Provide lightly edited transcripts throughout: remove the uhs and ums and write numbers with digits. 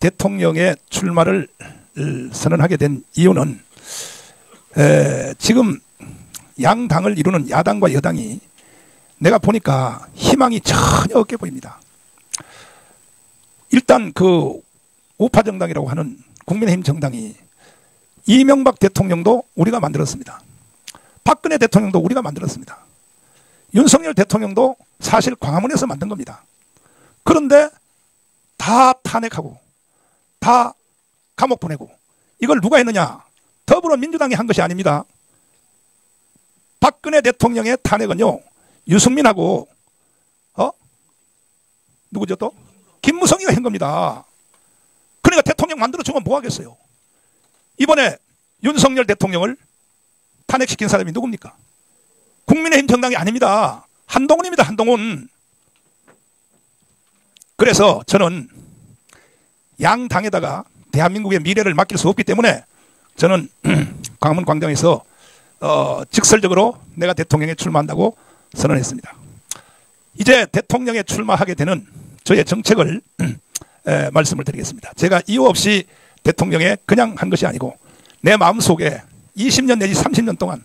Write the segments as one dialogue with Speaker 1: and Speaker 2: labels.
Speaker 1: 대통령의 출마를 선언하게 된 이유는 지금 양당을 이루는 야당과 여당이 내가 보니까 희망이 전혀 없게 보입니다. 일단 그 우파 정당이라고 하는 국민의힘 정당이 이명박 대통령도 우리가 만들었습니다. 박근혜 대통령도 우리가 만들었습니다. 윤석열 대통령도 사실 광화문에서 만든 겁니다. 그런데 다 탄핵하고 다 감옥 보내고 이걸 누가 했느냐? 더불어민주당이 한 것이 아닙니다. 박근혜 대통령의 탄핵은요, 유승민하고 누구죠 또? 김무성이가 한 겁니다. 그러니까 대통령 만들어주면 뭐 하겠어요? 이번에 윤석열 대통령을 탄핵시킨 사람이 누굽니까? 국민의힘 정당이 아닙니다. 한동훈입니다. 한동훈. 그래서 저는 양당에다가 대한민국의 미래를 맡길 수 없기 때문에 저는 광화문 광장에서 직설적으로 내가 대통령에 출마한다고 선언했습니다. 이제 대통령에 출마하게 되는 저의 정책을 말씀을 드리겠습니다. 제가 이유 없이 대통령에 그냥 한 것이 아니고 내 마음속에 20년 내지 30년 동안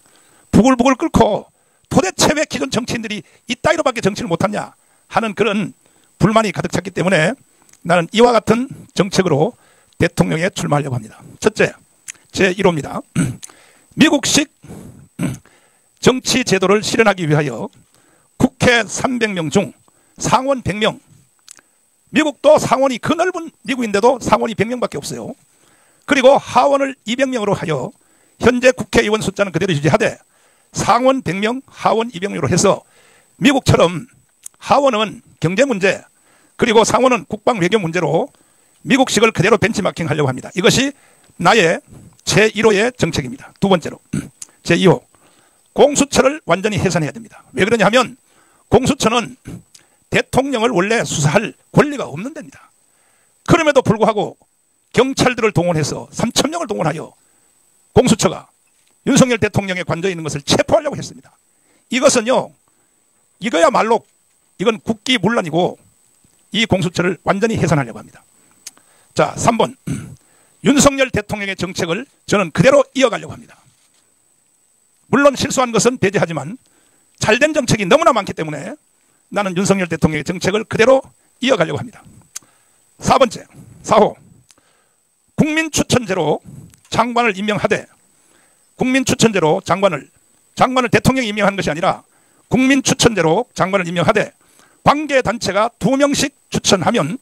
Speaker 1: 부글부글 끓고 도대체 왜 기존 정치인들이 이따위로밖에 정치를 못하냐 하는 그런 불만이 가득 찼기 때문에 나는 이와 같은 정책으로 대통령에 출마하려고 합니다. 첫째, 제1호입니다. 미국식 정치 제도를 실현하기 위하여 국회 300명 중 상원 100명, 미국도 상원이 그 넓은 미국인데도 상원이 100명밖에 없어요. 그리고 하원을 200명으로 하여 현재 국회의원 숫자는 그대로 유지하되 상원 100명, 하원 200명으로 해서 미국처럼 하원은 경제 문제, 그리고 상원은 국방 외교 문제로 미국식을 그대로 벤치마킹 하려고 합니다. 이것이 나의 제1호의 정책입니다. 두 번째로 제2호, 공수처를 완전히 해산해야 됩니다. 왜 그러냐 하면 공수처는 대통령을 원래 수사할 권리가 없는 데입니다. 그럼에도 불구하고 경찰들을 동원해서 3,000명을 동원하여 공수처가 윤석열 대통령의 관저에 있는 것을 체포하려고 했습니다. 이것은요, 이거야말로 이건 국기문란이고 이 공수처를 완전히 해산하려고 합니다. 자, 3번. 윤석열 대통령의 정책을 저는 그대로 이어가려고 합니다. 물론 실수한 것은 배제하지만 잘된 정책이 너무나 많기 때문에 나는 윤석열 대통령의 정책을 그대로 이어가려고 합니다. 4번째, 4호. 국민추천제로 장관을 임명하되, 국민추천제로 장관을 대통령이 임명한 것이 아니라 국민추천제로 장관을 임명하되 관계단체가 2명씩 추천하면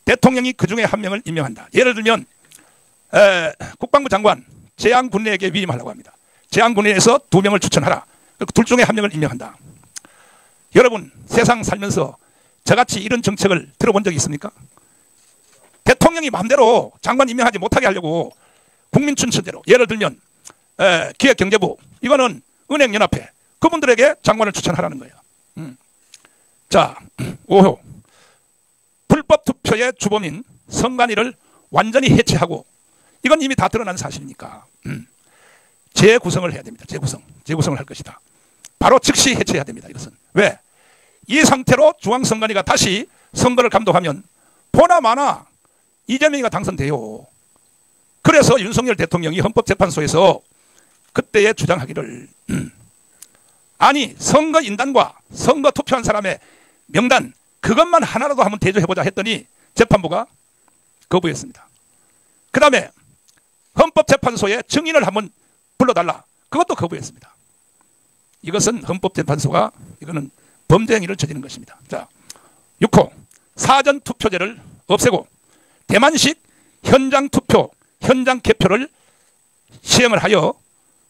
Speaker 1: 대통령이 그 중에 1명을 임명한다. 예를 들면 국방부 장관 제안군에게 위임하려고 합니다. 제안군에서 2명을 추천하라. 둘 중에 1명을 임명한다. 여러분, 세상 살면서 저같이 이런 정책을 들어본 적이 있습니까? 대통령이 마음대로 장관 임명하지 못하게 하려고 국민추천제로, 예를 들면 기획경제부, 이거는 은행연합회, 그분들에게 장관을 추천하라는 거예요. 자, 5호. 불법 투표의 주범인 선관위를 완전히 해체하고, 이건 이미 다 드러난 사실이니까 재구성을 해야 됩니다. 재구성을 할 것이다. 바로 즉시 해체해야 됩니다. 이것은 왜? 이 상태로 중앙선관위가 다시 선거를 감독하면 보나마나 이재명이가 당선돼요. 그래서 윤석열 대통령이 헌법재판소에서 그때에 주장하기를 아니, 선거인단과 선거 투표한 사람의 명단 그것만 하나라도 한번 대조해보자 했더니 재판부가 거부했습니다. 그 다음에 헌법재판소에 증인을 한번 불러달라, 그것도 거부했습니다. 이것은 헌법재판소가 이거는 범죄 행위를 저지른 것입니다. 자, 6호. 사전투표제를 없애고 대만식 현장투표, 현장개표를 시행을 하여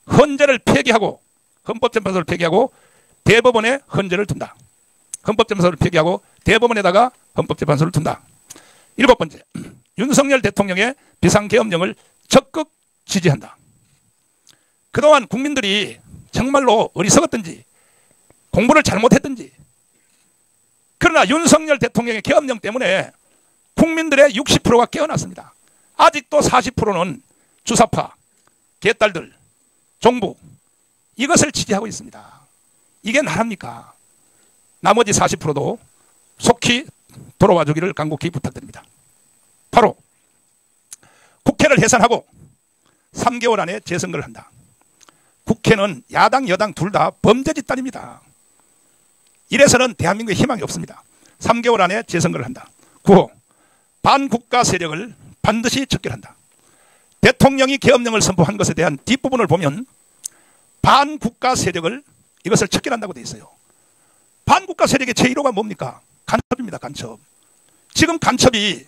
Speaker 1: 헌재를 폐기하고, 헌법재판소를 폐기하고 대법원에 헌재를 둔다. 헌법재판소를 폐기하고 대법원에다가 헌법재판소를 둔다. 7번째. 윤석열 대통령의 비상계엄령을 적극 지지한다. 그동안 국민들이 정말로 어리석었든지 공부를 잘못했든지, 그러나 윤석열 대통령의 계엄령 때문에 국민들의 60%가 깨어났습니다. 아직도 40%는 주사파, 개딸들, 종북, 이것을 지지하고 있습니다. 이게 나랍니까? 나머지 40%도 속히 돌아와 주기를 간곡히 부탁드립니다. 바로 국회를 해산하고 3개월 안에 재선거를 한다. 국회는 야당 여당 둘 다 범죄 집단입니다. 이래서는 대한민국에 희망이 없습니다. 3개월 안에 재선거를 한다. 9호 반국가 세력을 반드시 척결한다. 대통령이 계엄령을 선포한 것에 대한 뒷부분을 보면 반국가 세력을 이것을 척결한다고 되어 있어요. 반국가 세력의 제1호가 뭡니까? 간첩입니다. 간첩. 지금 간첩이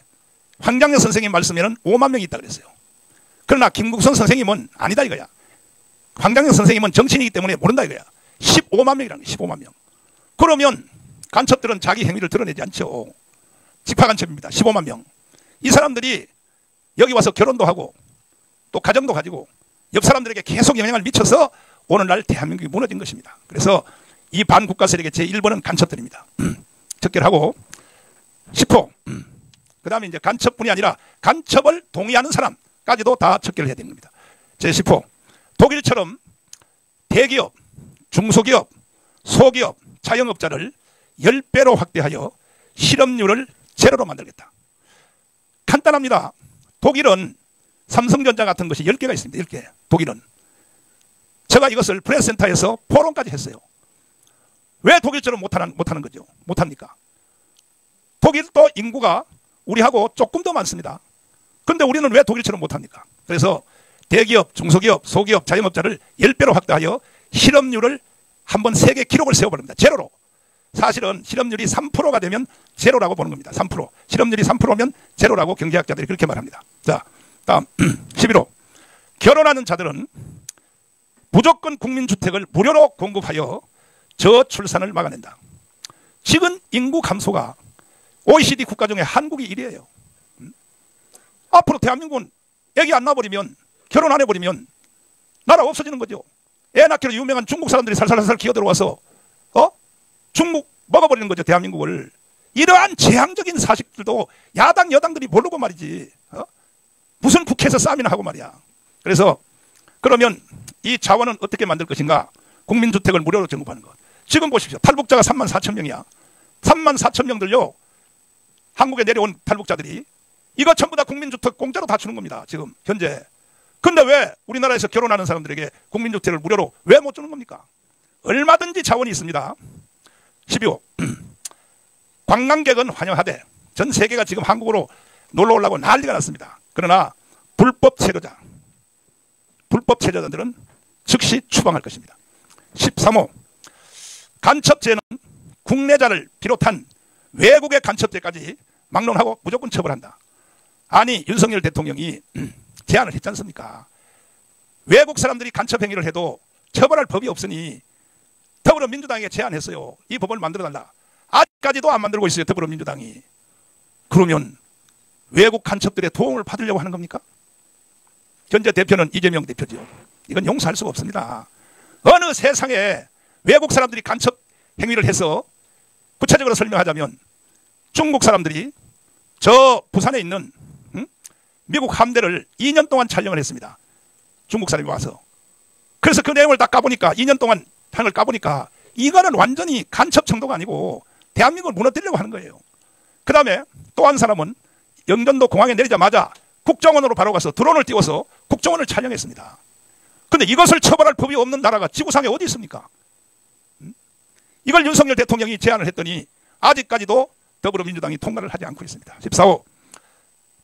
Speaker 1: 황장래 선생님 말씀에는 5만 명이 있다 그랬어요. 그러나 김국선 선생님은 아니다 이거야. 황장래 선생님은 정치인이기 때문에 모른다 이거야. 15만 명이라는 거야. 15만 명. 그러면 간첩들은 자기 행위를 드러내지 않죠. 직파간첩입니다. 15만 명. 이 사람들이 여기 와서 결혼도 하고 또 가정도 가지고 옆 사람들에게 계속 영향을 미쳐서 오늘날 대한민국이 무너진 것입니다. 그래서 이 반국가 세력의 제1번은 간첩들입니다. 척결하고 10호 그 다음에 이제 간첩뿐이 아니라 간첩을 동의하는 사람까지도 다 척결을 해야 되는 겁니다. 제10호 독일처럼 대기업, 중소기업, 소기업, 자영업자를 10배로 확대하여 실업률을 제로로 만들겠다. 간단합니다. 독일은 삼성전자 같은 것이 10개가 있습니다. 10개. 독일은. 제가 이것을 프레스센터에서 포럼까지 했어요. 왜 독일처럼 못하는 거죠? 못합니까? 독일도 인구가 우리하고 조금 더 많습니다. 그런데 우리는 왜 독일처럼 못합니까? 그래서 대기업, 중소기업, 소기업, 자영업자를 10배로 확대하여 실업률을 한번 세계 기록을 세워버립니다. 제로로. 사실은 실업률이 3%가 되면 제로라고 보는 겁니다. 3%. 실업률이 3%면 제로라고 경제학자들이 그렇게 말합니다. 자, 다음 11호. 결혼하는 자들은 무조건 국민주택을 무료로 공급하여 저출산을 막아낸다. 지금 인구 감소가 OECD 국가 중에 한국이 1위예요. 앞으로 대한민국은 애기 안 낳아버리면 결혼 안 해버리면 나라 없어지는 거죠. 애 낳기로 유명한 중국 사람들이 살살살살 기어들어와서 중국 먹어버리는 거죠. 대한민국을. 이러한 재앙적인 사실들도 야당 여당들이 모르고 말이지. 무슨 국회에서 싸움이나 하고 말이야. 그래서 그러면 이 자원은 어떻게 만들 것인가? 국민주택을 무료로 공급하는 것. 지금 보십시오. 탈북자가 3만 4천 명이야. 3만 4천 명들요. 한국에 내려온 탈북자들이 이거 전부 다 국민주택 공짜로 다 주는 겁니다. 지금 현재. 근데 왜 우리나라에서 결혼하는 사람들에게 국민주택을 무료로 왜 못 주는 겁니까? 얼마든지 자원이 있습니다. 12호. 관광객은 환영하되 전 세계가 지금 한국으로 놀러 오려고 난리가 났습니다. 그러나 불법 체류자들은 즉시 추방할 것입니다. 13호. 간첩죄는 국내자를 비롯한 외국의 간첩죄까지 막론하고 무조건 처벌한다. 아니 윤석열 대통령이 제안을 했지 않습니까? 외국 사람들이 간첩 행위를 해도 처벌할 법이 없으니 더불어민주당에게 제안했어요. 이 법을 만들어달라. 아직까지도 안 만들고 있어요. 더불어민주당이. 그러면 외국 간첩들의 도움을 받으려고 하는 겁니까? 현재 대표는 이재명 대표죠. 이건 용서할 수가 없습니다. 어느 세상에 외국 사람들이 간첩 행위를 해서 구체적으로 설명하자면 중국 사람들이 저 부산에 있는 미국 함대를 2년 동안 촬영을 했습니다. 중국 사람이 와서. 그래서 그 내용을 다 까보니까 2년 동안 판을 까보니까 이거는 완전히 간첩 정도가 아니고 대한민국을 무너뜨리려고 하는 거예요. 그 다음에 또 한 사람은 영전도 공항에 내리자마자 국정원으로 바로 가서 드론을 띄워서 국정원을 촬영했습니다. 그런데 이것을 처벌할 법이 없는 나라가 지구상에 어디 있습니까? 이걸 윤석열 대통령이 제안을 했더니 아직까지도 더불어민주당이 통과를 하지 않고 있습니다. 14호.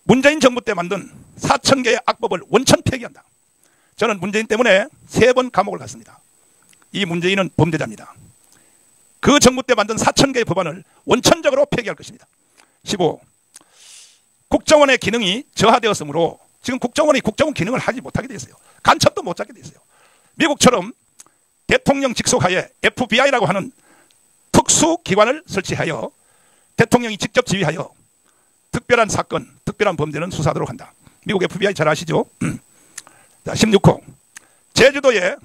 Speaker 1: 문재인 정부 때 만든 4,000개의 악법을 원천 폐기한다. 저는 문재인 때문에 3번 감옥을 갔습니다. 이 문재인은 범죄자입니다. 그 정부 때 만든 4,000개의 법안을 원천적으로 폐기할 것입니다. 15. 국정원의 기능이 저하되었으므로 지금 국정원이 국정원 기능을 하지 못하게 되어 있어요. 간첩도 못 잡게 되어 있어요. 미국처럼 대통령 직속하에 FBI라고 하는 특수기관을 설치하여 대통령이 직접 지휘하여 특별한 사건, 특별한 범죄는 수사하도록 한다. 미국 FBI 잘 아시죠? 자, 16호. 제주도에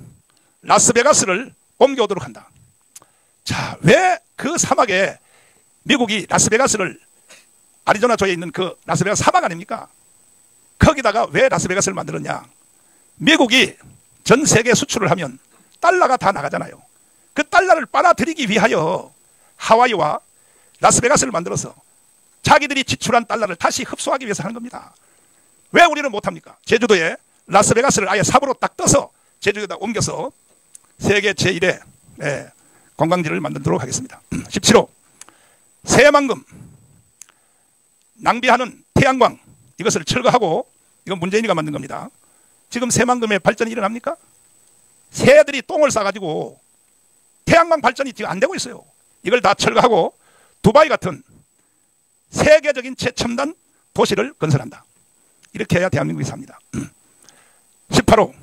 Speaker 1: 라스베가스를 옮겨오도록 한다. 자, 왜 그 사막에 미국이 라스베가스를 아리조나주에 있는 그 라스베가스 사막 아닙니까? 거기다가 왜 라스베가스를 만들었냐? 미국이 전 세계 수출을 하면 달러가 다 나가잖아요. 그 달러를 빨아들이기 위하여 하와이와 라스베가스를 만들어서 자기들이 지출한 달러를 다시 흡수하기 위해서 하는 겁니다. 왜 우리는 못합니까? 제주도에 라스베가스를 아예 삽으로 딱 떠서 제주도에다 옮겨서 세계 제1의 관광지를 만들도록 하겠습니다. 17호 새만금 낭비하는 태양광 이것을 철거하고, 이건 문재인이가 만든 겁니다. 지금 새만금의 발전이 일어납니까? 새들이 똥을 싸가지고 태양광 발전이 지금 안 되고 있어요. 이걸 다 철거하고 두바이 같은 세계적인 최첨단 도시를 건설한다. 이렇게 해야 대한민국이 삽니다. 18호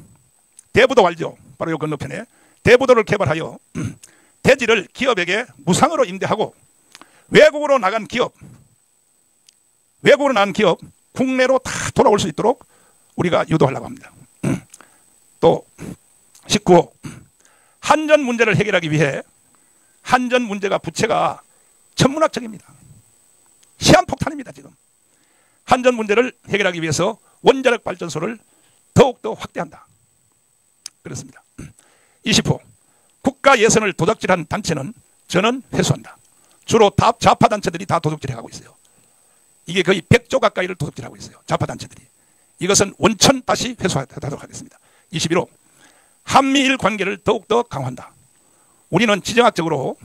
Speaker 1: 대부도 알죠? 바로 이 건너편에 대부도를 개발하여 대지를 기업에게 무상으로 임대하고 외국으로 나간 기업 국내로 다 돌아올 수 있도록 우리가 유도하려고 합니다. 또 19호 한전 문제를 해결하기 위해, 한전 문제가 부채가 천문학적입니다. 시한폭탄입니다. 지금 한전 문제를 해결하기 위해서 원자력 발전소를 더욱더 확대한다. 그렇습니다. 20호 국가 예산을 도둑질한 단체는 저는 회수한다. 주로 좌파 단체들이 다 도둑질해가고 있어요. 이게 거의 100조 가까이를 도둑질하고 있어요. 좌파 단체들이. 이것은 원천 다시 회수하도록 하겠습니다. 21호 한미일 관계를 더욱더 강화한다. 우리는 지정학적으로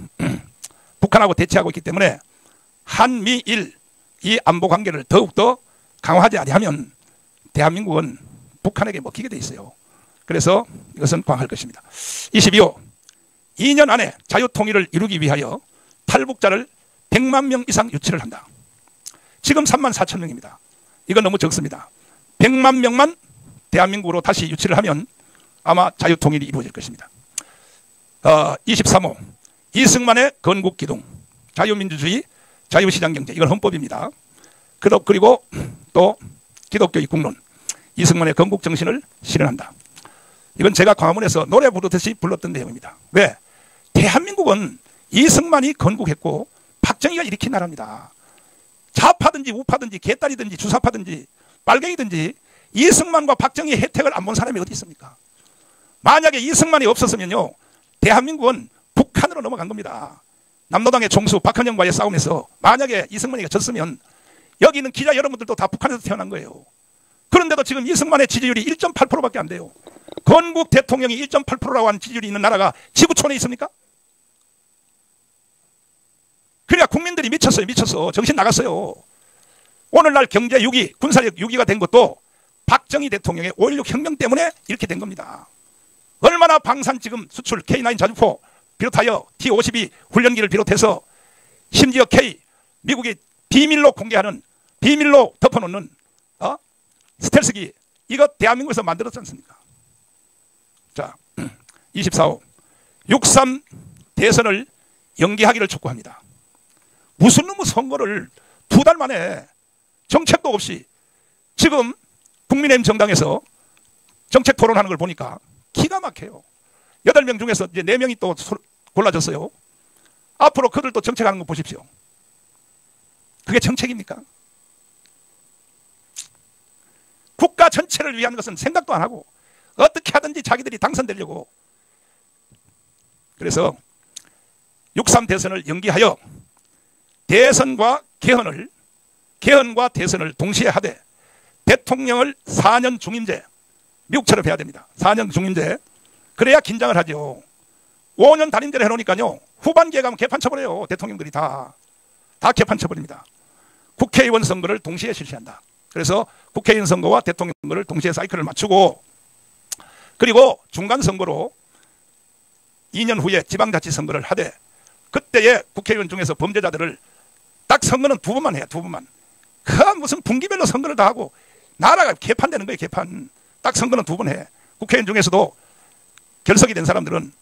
Speaker 1: 북한하고 대치하고 있기 때문에 한미일 이 안보 관계를 더욱더 강화하지 아니하면 대한민국은 북한에게 먹히게 돼 있어요. 그래서 이것은 강화할 것입니다. 22호 2년 안에 자유통일을 이루기 위하여 탈북자를 100만 명 이상 유치를 한다. 지금 3만 4천 명입니다. 이건 너무 적습니다. 100만 명만 대한민국으로 다시 유치를 하면 아마 자유통일이 이루어질 것입니다. 23호 이승만의 건국기둥 자유민주주의 자유시장경제, 이건 헌법입니다. 그리고 또 기독교 입국론, 이승만의 건국정신을 실현한다. 이건 제가 광화문에서 노래 부르듯이 불렀던 내용입니다. 왜? 대한민국은 이승만이 건국했고 박정희가 일으킨 나라입니다. 좌파든지 우파든지 개딸이든지 주사파든지 빨갱이든지 이승만과 박정희의 혜택을 안 본 사람이 어디 있습니까? 만약에 이승만이 없었으면요, 대한민국은 북한으로 넘어간 겁니다. 남노당의 총수 박헌영과의 싸움에서 만약에 이승만이가 졌으면 여기 있는 기자 여러분들도 다 북한에서 태어난 거예요. 그런데도 지금 이승만의 지지율이 1.8%밖에 안 돼요. 건국 대통령이 1.8%라고 하는 지지율이 있는 나라가 지구촌에 있습니까? 그러니까 국민들이 미쳤어요. 미쳤어. 정신 나갔어요. 오늘날 경제 6위, 군사력 6위가 된 것도 박정희 대통령의 5.16 혁명 때문에 이렇게 된 겁니다. 얼마나 방산 지금 수출 K9 자주포 비롯하여 T-52 훈련기를 비롯해서 심지어 미국이 비밀로 공개하는, 비밀로 덮어놓는 스텔스기, 이거 대한민국에서 만들었지 않습니까? 자, 24호 6.3 대선을 연기하기를 촉구합니다. 무슨 놈의 선거를 2달 만에 정책도 없이, 지금 국민의힘 정당에서 정책 토론하는 걸 보니까 기가 막혀요. 8명 중에서 이제 4명이 또 골라졌어요. 앞으로 그들도 정책하는 거 보십시오. 그게 정책입니까? 국가 전체를 위한 것은 생각도 안 하고 어떻게 하든지 자기들이 당선되려고. 그래서 6.3 대선을 연기하여 대선과 개헌과 대선을 동시에 하되 대통령을 4년 중임제, 미국처럼 해야 됩니다. 4년 중임제. 그래야 긴장을 하죠. 5년 단임제를 해놓으니까요, 후반기에 가면 개판 쳐버려요. 대통령들이 다 개판 쳐버립니다. 국회의원 선거를 동시에 실시한다. 그래서 국회의원 선거와 대통령 선거를 동시에 사이클을 맞추고, 그리고 중간 선거로 2년 후에 지방자치 선거를 하되, 그때의 국회의원 중에서 범죄자들을 딱 선거는 2번만 해요. 2번만. 그 무슨 분기별로 선거를 다 하고 나라가 개판되는 거예요. 개판. 딱 선거는 2번 해. 국회의원 중에서도 결석이 된 사람들은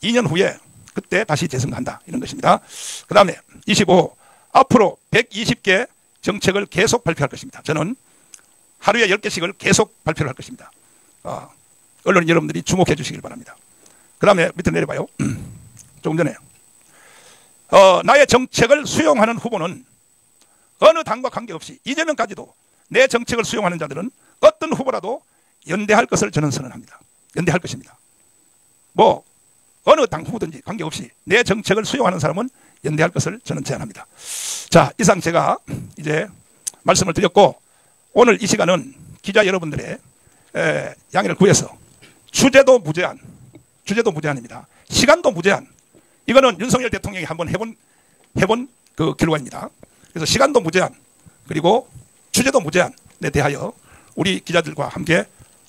Speaker 1: 2년 후에 그때 다시 재선한다, 이런 것입니다. 그 다음에 25, 앞으로 120개 정책을 계속 발표할 것입니다. 저는 하루에 10개씩을 계속 발표를 할 것입니다. 언론 여러분들이 주목해 주시길 바랍니다. 그 다음에 밑으로 내려봐요. 조금 전에 나의 정책을 수용하는 후보는 어느 당과 관계없이, 이재명까지도 내 정책을 수용하는 자들은 어떤 후보라도 연대할 것을 저는 선언합니다. 연대할 것입니다. 뭐 어느 당 후보든지 관계없이 내 정책을 수용하는 사람은 연대할 것을 저는 제안합니다. 자, 이상 제가 이제 말씀을 드렸고, 오늘 이 시간은 기자 여러분들의 양해를 구해서 주제도 무제한입니다. 시간도 무제한. 이거는 윤석열 대통령이 한번 해본 그 결과입니다. 그래서 시간도 무제한 그리고 주제도 무제한에 대하여 우리 기자들과 함께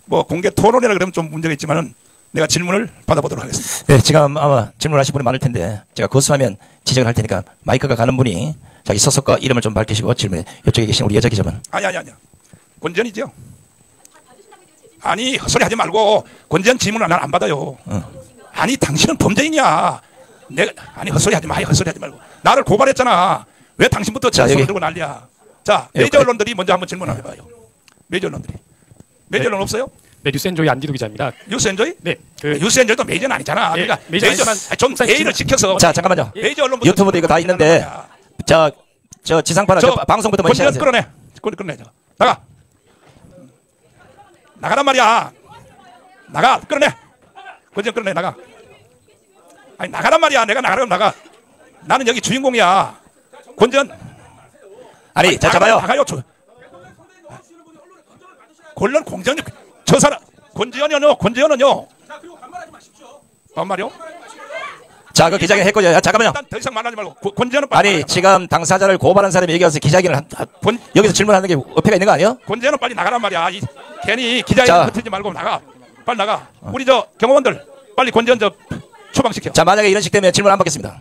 Speaker 1: 뭐 공개 토론이라 그러면 좀 문제가 있지만은 내가 질문을 받아보도록 하겠습니다.
Speaker 2: 네, 지금 아마 질문하실 분이 많을 텐데 제가 거수하면 지적을 할 테니까 마이크가 가는 분이 자기 소속과 이름을 좀 밝히시고 질문해. 이쪽에 계신 우리 여자 기자분.
Speaker 1: 아니. 권지현이죠. 아니 헛소리 하지 말고 권지현 질문을 난 안 받아요. 아니 당신은 범죄인이야. 아니 헛소리 하지 말고 나를 고발했잖아. 왜 당신부터 제 손을 들고 난리야. 자 메이저 언론들이 먼저 한번 질문 한번 해봐요. 메이저 언론 없어요?
Speaker 3: 네, 뉴스엔조이 안기도 기자입니다.
Speaker 1: 뉴스엔조이?
Speaker 3: 네,
Speaker 1: 뉴스엔조이도 메이저는 아니잖아.
Speaker 3: 네,
Speaker 1: 그러니까
Speaker 3: 메이저는
Speaker 1: 좀 예의를 지켜서.
Speaker 2: 자 잠깐만요.
Speaker 1: 메이저 언론
Speaker 2: 유튜브도 이거 다 있는데 저 지상파나 방송부터 먼저
Speaker 1: 시작하세요. 끌어내. 나가란 말이야. 끌어내. 권지현 끌어내 나가. 아니 나가란 말이야. 내가 나가라면 나가. 나는 여기 주인공이야. 권지현.
Speaker 2: 아니 자 잡아요.
Speaker 1: 나가요. 권론 공정력 저 사람 권지현은요. 자 그리고 반말하지 마십시오. 반말이요?
Speaker 2: 자 그 기자회견 했고요. 잠깐만요.
Speaker 1: 일단 더 이상 말하지 말고 권지현은
Speaker 2: 아니 지금 당사자를 고발한 사람이 여기 와서 기자회견을 여기서 질문하는 게 어폐가 있는 거 아니에요?
Speaker 1: 권지현은 빨리 나가란 말이야. 괜히 기자회견 흩어지지 말고 나가. 빨리 나가. 우리 저 경호원들 빨리 권지현 처방시켜.
Speaker 2: 자 만약에 이런 식 되면 질문 안 받겠습니다.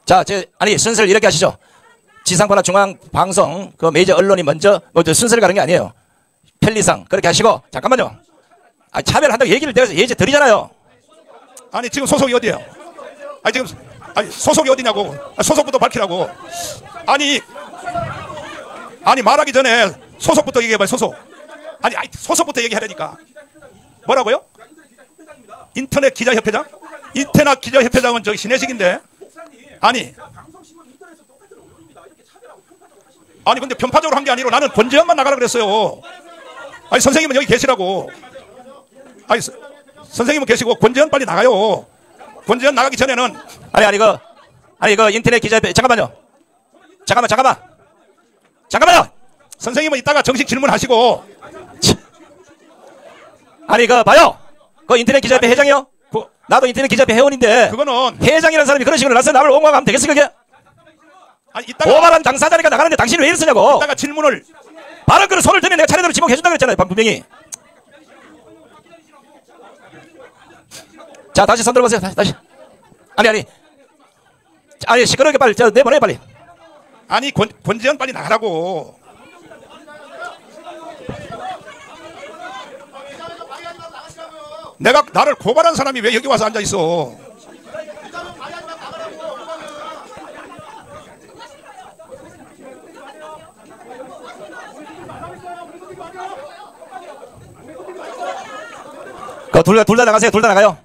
Speaker 2: 자 아니 순서를 이렇게 하시죠. 지상파나 중앙방송 그 메이저 언론이 먼저 순서를 가는 게 아니에요. 편리상 그렇게 하시고 잠깐만요. 참여를 한다고 얘기를 내가 예제 드리잖아요.
Speaker 1: 아니 지금 소속이 어디예요? 소속이 어디냐고. 소속부터 밝히라고. 아니 말하기 전에 소속부터 얘기해봐요. 소속. 아니 소속부터 얘기하라니까. 뭐라고요? 인터넷 기자협회장? 인터넷 기자협회장은 저기 신혜식인데. 아니 근데 편파적으로 한 게 아니라 나는 권지현만 나가라 그랬어요. 아니 선생님은 여기 계시라고. 아니 선생님은 계시고 권지현 빨리 나가요. 권지현 나가기 전에는
Speaker 2: 아니 이거 인터넷 기자협회 잠깐만요.
Speaker 1: 선생님은 이따가 정식 질문하시고.
Speaker 2: 아니 봐요. 그 인터넷 기자협회 회장이요? 나도 인터넷 기자협회 회원인데
Speaker 1: 그거는
Speaker 2: 회장이라는 사람이 그런 식으로 나서 남을 옹호하면 되겠어 그게? 고발한 당사자니까 나가는데 당신이 왜 이러느냐고.
Speaker 1: 이따가 질문을
Speaker 2: 발언권을 손을 대면 내가 차례대로 지목해준다고 그랬잖아요. 분명히. 자 다시 손 들어보세요. 다시. 아니 시끄럽게 빨리 내보내 빨리.
Speaker 1: 아니 권지현 빨리 나가라고. 나를 고발한 사람이 왜 여기 와서 앉아 있어?
Speaker 2: 둘 다 나가세요. 둘 다 나가요.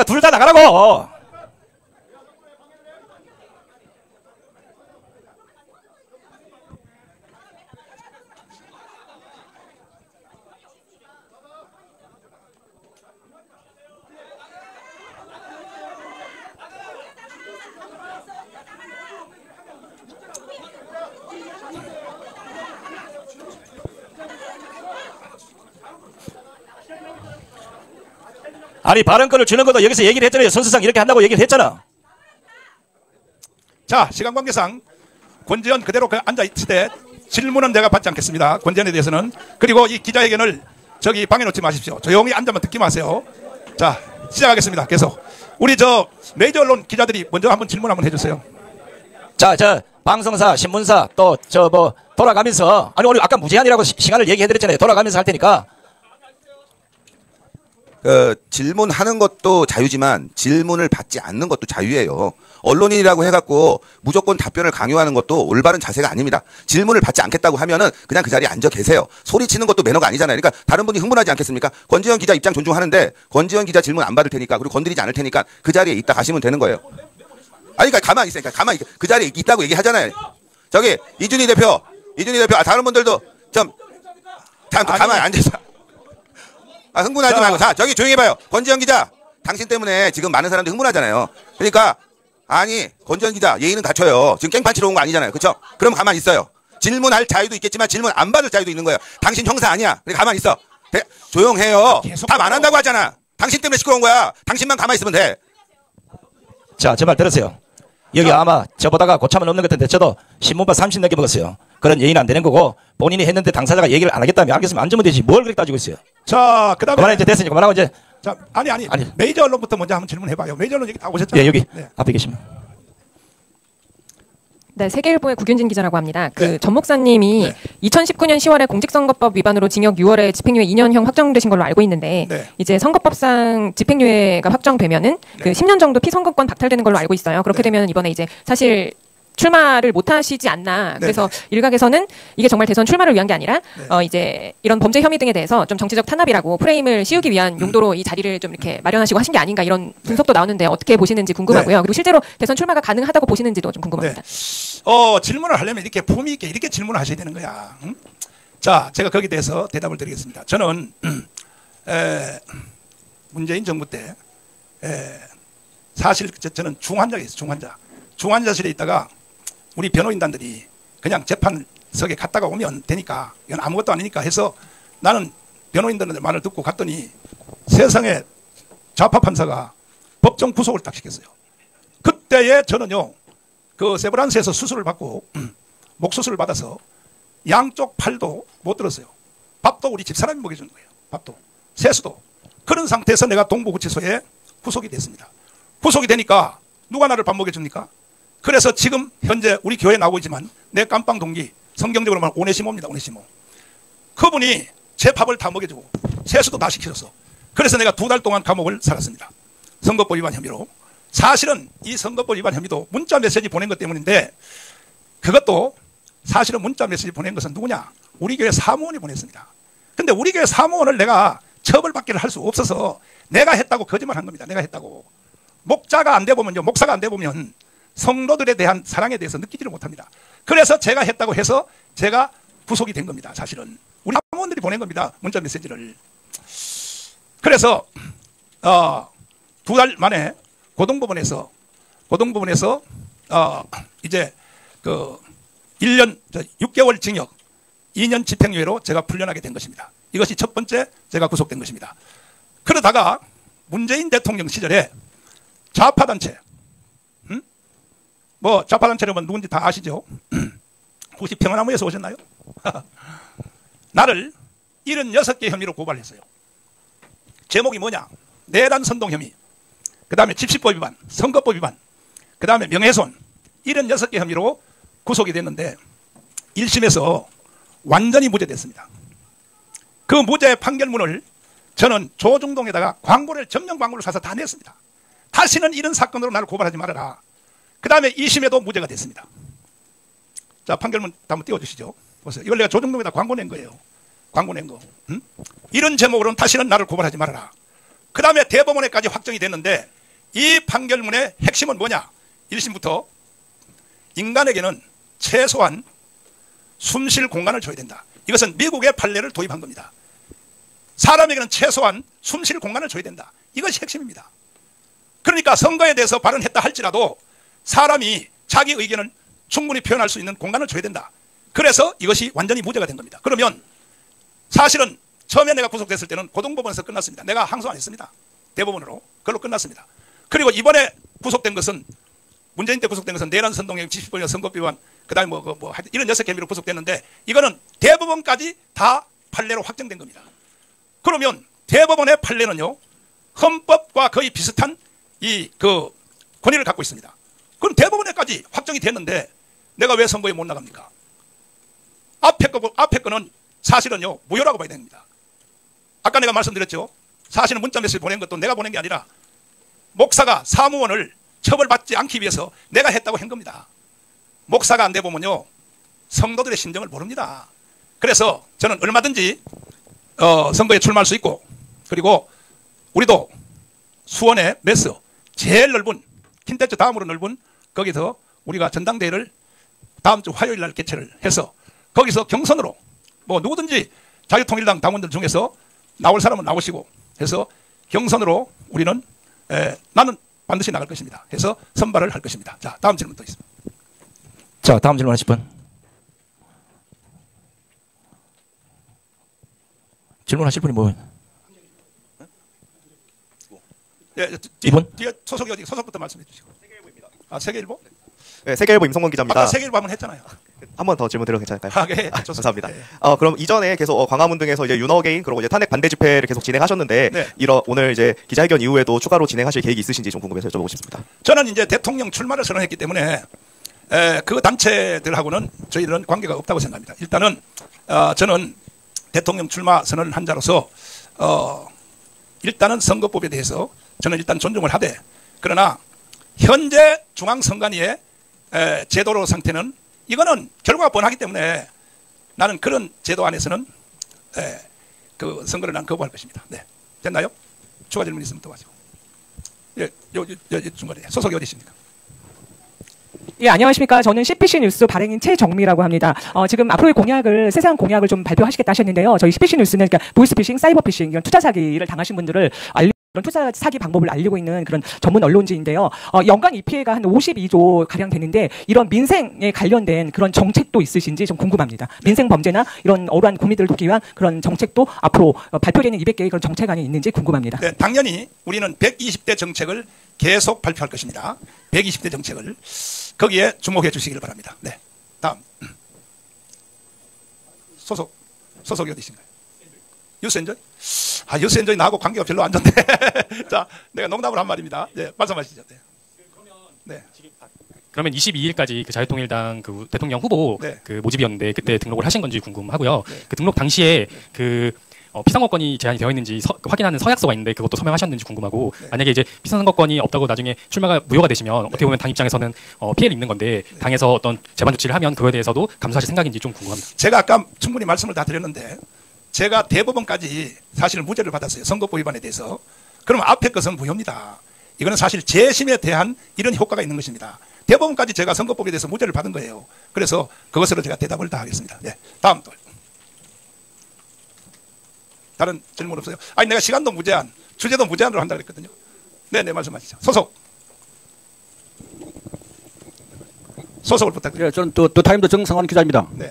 Speaker 2: 둘 다 나가라고. 아니 발언권을 주는 것도 여기서 얘기를 했잖아요. 선수상 이렇게 한다고 얘기를 했잖아.
Speaker 1: 자 시간 관계상 권지현 그대로 앉아있을 때 질문은 내가 받지 않겠습니다. 권지현에 대해서는. 그리고 이 기자회견을 저기 방해놓지 마십시오. 조용히 앉아만 듣기 마세요. 자 시작하겠습니다. 계속 우리 저 메이저 언론 기자들이 먼저 한번 질문 한번 해주세요.
Speaker 2: 자 방송사 신문사 또 돌아가면서 오늘 아까 무제한이라고 시간을 얘기해드렸잖아요. 돌아가면서 할 테니까.
Speaker 4: 질문하는 것도 자유지만 질문을 받지 않는 것도 자유예요. 언론인이라고 해갖고 무조건 답변을 강요하는 것도 올바른 자세가 아닙니다. 질문을 받지 않겠다고 하면은 그냥 그 자리에 앉아 계세요. 소리치는 것도 매너가 아니잖아요. 그러니까 다른 분이 흥분하지 않겠습니까? 권지현 기자 입장 존중하는데 권지현 기자 질문 안 받을 테니까 그리고 건드리지 않을 테니까 그 자리에 있다 가시면 되는 거예요. 그러니까 가만히 있으니까 가만히 그 자리에 있다고 얘기하잖아요. 저기 이준희 대표 다른 분들도 좀 가만히 앉아서. 흥분하지 말고. 자, 저기 조용히 해봐요. 권지현 기자, 당신 때문에 지금 많은 사람들이 흥분하잖아요. 그러니까, 권지현 기자, 예의는 갖춰요. 지금 깽판 치러 온 거 아니잖아요. 그쵸? 그럼 가만히 있어요. 질문할 자유도 있겠지만 질문 안 받을 자유도 있는 거예요. 당신 형사 아니야. 그래 가만히 있어. 조용해요. 답 안 한다고 하잖아. 당신 때문에 시끄러운 거야. 당신만 가만히 있으면 돼.
Speaker 2: 자, 제 말 들으세요. 여기 아마 저보다가 고참은 없는 것 같은데 저도 신문밥 30 넘게 먹었어요. 그런 예의는 안 되는 거고 본인이 했는데 당사자가 얘기를 안 하겠다면 알겠으면 안 주면 되지. 뭘 그렇게 따지고 있어요.
Speaker 1: 자, 그다음에
Speaker 2: 그만해 이제 됐으니까 그만하고 이제.
Speaker 1: 자, 아니 메이저 언론부터 먼저 한번 질문해봐요. 메이저 언론 여기 다 오셨잖아요.
Speaker 2: 예, 여기
Speaker 1: 네.
Speaker 2: 앞에 계시면.
Speaker 3: 네, 세계일보의 구균진 기자라고 합니다.
Speaker 1: 네.
Speaker 3: 전 목사님이
Speaker 1: 네.
Speaker 3: 2019년 10월에 공직선거법 위반으로 징역 6월에 집행유예 2년형 확정되신 걸로 알고 있는데
Speaker 1: 네.
Speaker 3: 이제 선거법상 집행유예가 확정되면은 그 10년 정도 피선거권 박탈되는 걸로 알고 있어요. 그렇게
Speaker 1: 네.
Speaker 3: 되면 이번에 이제 사실 출마를 못 하시지 않나. 그래서
Speaker 1: 네.
Speaker 3: 일각에서는 이게 정말 대선 출마를 위한 게 아니라
Speaker 1: 네.
Speaker 3: 이제 이런 범죄 혐의 등에 대해서 좀 정치적 탄압이라고 프레임을 씌우기 위한 용도로 이 자리를 좀 이렇게 마련하시고 하신 게 아닌가 이런 분석도 나오는데 어떻게 보시는지 궁금하고요. 그리고 실제로 대선 출마가 가능하다고 보시는지도 좀 궁금합니다.
Speaker 1: 질문을 하려면 이렇게 품위 있게 이렇게 질문을 하셔야 되는 거야. 응? 자, 제가 거기에 대해서 대답을 드리겠습니다. 저는 문재인 정부 때 사실 저는 중환자가 있어요. 중환자실에 있다가 우리 변호인단들이 그냥 재판석에 갔다가 오면 되니까 이건 아무것도 아니니까 해서 나는 변호인단들 말을 듣고 갔더니 세상에 좌파 판사가 법정 구속을 딱 시켰어요. 그때에 저는요 그 세브란스에서 수술을 받고 목 수술을 받아서 양쪽 팔도 못 들었어요. 밥도 우리 집사람이 먹여주는 거예요. 밥도 세수도. 그런 상태에서 내가 동부구치소에 구속이 됐습니다. 구속이 되니까 누가 나를 밥 먹여줍니까? 그래서 지금 현재 우리 교회에 나오고 있지만 내 깜빵 동기 성경적으로 말하면 오네시모입니다. 오네시모. 그분이 제 밥을 다 먹여주고 세수도 다 시켜줬어. 그래서 내가 2달 동안 감옥을 살았습니다. 선거법 위반 혐의로. 사실은 이 선거법 위반 혐의도 문자 메시지 보낸 것 때문인데 그것도 사실은 문자 메시지 보낸 것은 누구냐? 우리 교회 사무원이 보냈습니다. 근데 우리 교회 사무원을 내가 처벌받기를 할 수 없어서 내가 했다고 거짓말한 겁니다. 내가 했다고. 목사가 안 돼 보면 성도들에 대한 사랑에 대해서 느끼지를 못합니다. 그래서 제가 했다고 해서 제가 구속이 된 겁니다. 사실은 우리 사무원들이 보낸 겁니다. 문자 메시지를. 그래서 2달 만에 고등법원에서 이제 그 1년 6개월 징역 2년 집행유예로 제가 풀려나게 된 것입니다. 이것이 첫 번째 제가 구속된 것입니다. 그러다가 문재인 대통령 시절에 좌파단체 뭐 좌파단체라면 누군지 다 아시죠? 혹시 평화나무에서 오셨나요? 나를 76개 혐의로 고발했어요. 제목이 뭐냐? 내란 선동 혐의, 그 다음에 집시법 위반, 선거법 위반, 그 다음에 명예훼손 76개 혐의로 구속이 됐는데 1심에서 완전히 무죄됐습니다. 그 무죄 판결문을 저는 조중동에다가 정령 광고를 사서 다 냈습니다. 다시는 이런 사건으로 나를 고발하지 말아라. 그 다음에 2심에도 무죄가 됐습니다. 자, 판결문 한번 띄워주시죠. 보세요. 이걸 내가 조중동에다 광고 낸 거예요. 광고 낸 거. 응? 이런 제목으로는 다시는 나를 고발하지 말아라. 그 다음에 대법원에까지 확정이 됐는데 이 판결문의 핵심은 뭐냐? 1심부터 인간에게는 최소한 숨 쉴 공간을 줘야 된다. 이것은 미국의 판례를 도입한 겁니다. 사람에게는 최소한 숨 쉴 공간을 줘야 된다. 이것이 핵심입니다. 그러니까 선거에 대해서 발언했다 할지라도 사람이 자기 의견을 충분히 표현할 수 있는 공간을 줘야 된다. 그래서 이것이 완전히 무죄가 된 겁니다. 그러면 사실은 처음에 내가 구속됐을 때는 고등법원에서 끝났습니다. 내가 항소 안 했습니다. 대법원으로. 그걸로 끝났습니다. 그리고 이번에 구속된 것은 문재인 때 구속된 것은 내란 선동행, 집시법 선거법 위반, 그다음에 이런 6개 혐의로 구속됐는데 이거는 대법원까지 다 판례로 확정된 겁니다. 그러면 대법원의 판례는요 헌법과 거의 비슷한 권위를 갖고 있습니다. 그럼 대법원에까지 확정이 됐는데 내가 왜 선거에 못 나갑니까? 앞에 거는 사실은요 무효라고 봐야 됩니다. 아까 내가 말씀드렸죠. 사실은 문자 메시지 보낸 것도 내가 보낸 게 아니라 목사가 사무원을 처벌받지 않기 위해서 내가 했다고 한 겁니다. 목사가 안 돼 보면요 성도들의 심정을 모릅니다. 그래서 저는 얼마든지 선거에 출마할 수 있고, 그리고 우리도 수원의 메스 제일 넓은 킨테츠 다음으로 넓은 거기서 우리가 전당대회를 다음 주 화요일 날 개최를 해서 거기서 경선으로 뭐 누구든지 자유통일당 당원들 중에서 나올 사람은 나오시고 해서 경선으로 우리는 나는 반드시 나갈 것입니다. 해서 선발을 할 것입니다. 자, 다음 질문 또 있습니다.
Speaker 2: 자, 다음 질문 하실 분. 질문하실 분이 뭐
Speaker 1: 예,
Speaker 2: 이분?
Speaker 1: 뒤에 소속이 어디 소속부터 말씀해 주시고. 세계일보입니다. 아, 세계일보?
Speaker 5: 네, 세계일보 임성건 기자입니다.
Speaker 1: 아까 세계일보 한번 했잖아요.
Speaker 5: 한 번 더 질문 드려도 괜찮을까요?
Speaker 1: 아, 예,
Speaker 5: 감사합니다.
Speaker 1: 예.
Speaker 5: 그럼 이전에 계속 광화문 등에서 이제 윤어게인 그리고 이제 탄핵 반대 집회를 계속 진행하셨는데
Speaker 1: 네.
Speaker 5: 오늘 이제 기자회견 이후에도 추가로 진행하실 계획이 있으신지 좀 궁금해서 여쭤보고 싶습니다.
Speaker 1: 저는 이제 대통령 출마를 선언했기 때문에 그 단체들하고는 저희들은 관계가 없다고 생각합니다. 일단은 저는 대통령 출마 선언을 한 자로서 일단은 선거법에 대해서 저는 일단 존중을 하되, 그러나 현재 중앙선관위의 제도로 상태는 이거는 결과가 뻔하기 때문에 나는 그런 제도 안에서는 그 선거를 난 거부할 것입니다. 네, 됐나요? 추가 질문 있으면 또 하시고. 예, 요 중간에 소속이 어디 있습니까?
Speaker 6: 예, 안녕하십니까. 저는 CPC 뉴스 발행인 최정미라고 합니다. 지금 앞으로의 공약을, 세세한 공약을 좀 발표하시겠다 하셨는데요. 저희 CPC 뉴스는 그러니까 보이스피싱, 사이버피싱, 이런 투자 사기를 당하신 분들을 그런 투자 사기 방법을 알리고 있는 그런 전문 언론지인데요. 연간 이 피해가 한 52조 가량 되는데 이런 민생에 관련된 그런 정책도 있으신지 좀 궁금합니다. 민생 범죄나 이런 억울한 국민들을 돕기 위한 그런 정책도 앞으로 발표되는 200개의 그런 정책안이 있는지 궁금합니다.
Speaker 1: 네, 당연히 우리는 120대 정책을 계속 발표할 것입니다. 120대 정책을 거기에 주목해 주시길 바랍니다. 네, 다음 소속이 어디신가요? 유스엔조이? 아, 유스엔조이 나하고 관계가 별로 안 좋네. 자, 내가 농담을 한 말입니다. 네, 말씀하시죠. 네. 네.
Speaker 7: 그러면 22일까지 그 자유통일당 그 대통령 후보
Speaker 1: 네.
Speaker 7: 그 모집이었는데 그때 등록을 하신 건지 궁금하고요.
Speaker 1: 네.
Speaker 7: 그 등록 당시에 그 피선거권이 제한이 되어 있는지 확인하는 서약서가 있는데 그것도 서명하셨는지 궁금하고,
Speaker 1: 네.
Speaker 7: 만약에 이제 피선거권이 없다고 나중에 출마가 무효가 되시면 어떻게 보면 당 입장에서는 피해를 입는 건데 당에서 어떤 재반 조치를 하면 그거에 대해서도 감수하실 생각인지 좀 궁금합니다.
Speaker 1: 제가 아까 충분히 말씀을 다 드렸는데 제가 대법원까지 사실 무죄를 받았어요. 선거법 위반에 대해서. 그러면 앞에 것은 무효입니다. 이거는 사실 재심에 대한 이런 효과가 있는 것입니다. 대법원까지 제가 선거법에 대해서 무죄를 받은 거예요. 그래서 그것으로 제가 대답을 다 하겠습니다. 네, 다음 또. 다른 질문 없어요? 아니, 내가 시간도 무제한, 주제도 무제한으로 한다고 그랬거든요. 네, 말씀하시죠. 소속을 부탁드립니다.
Speaker 8: 예, 저는 또 타임도 정상환 기자입니다.
Speaker 1: 네.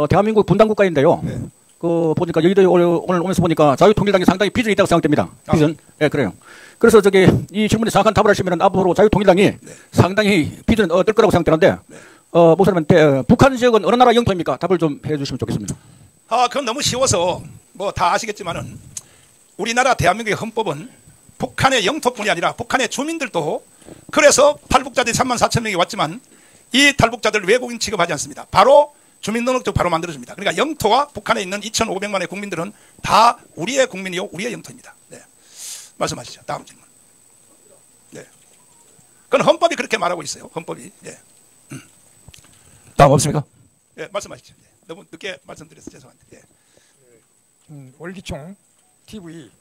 Speaker 8: 대한민국 분단 국가인데요.
Speaker 1: 네.
Speaker 8: 보니까 여의도 오늘 오면서 보니까 자유통일당이 상당히 비전이 있다고 생각됩니다. 비전. 예, 그래요. 그래서 이 질문에 정확한 답을 하시면 앞으로 자유통일당이 상당히 비전은 얻을 거라고 생각되는데, 목사님한테 북한 지역은 어느 나라 영토입니까? 답을 좀 해주시면 좋겠습니다.
Speaker 1: 그건 너무 쉬워서 뭐 다 아시겠지만은 우리나라 대한민국의 헌법은 북한의 영토뿐이 아니라 북한의 주민들도, 그래서 탈북자들이 34,000명이 왔지만 이 탈북자들 외국인 취급하지 않습니다. 바로 주민등록증 바로 만들어줍니다. 그러니까 영토와 북한에 있는 2,500만의 국민들은 다 우리의 국민이요, 우리의 영토입니다. 네, 말씀하시죠. 다음 질문. 네, 그건 헌법이 그렇게 말하고 있어요. 헌법이. 네.
Speaker 2: 다음 없습니까?
Speaker 1: 네, 말씀하시죠. 네. 너무 늦게 말씀드려서 죄송합니다. 네.
Speaker 9: 월기총 TV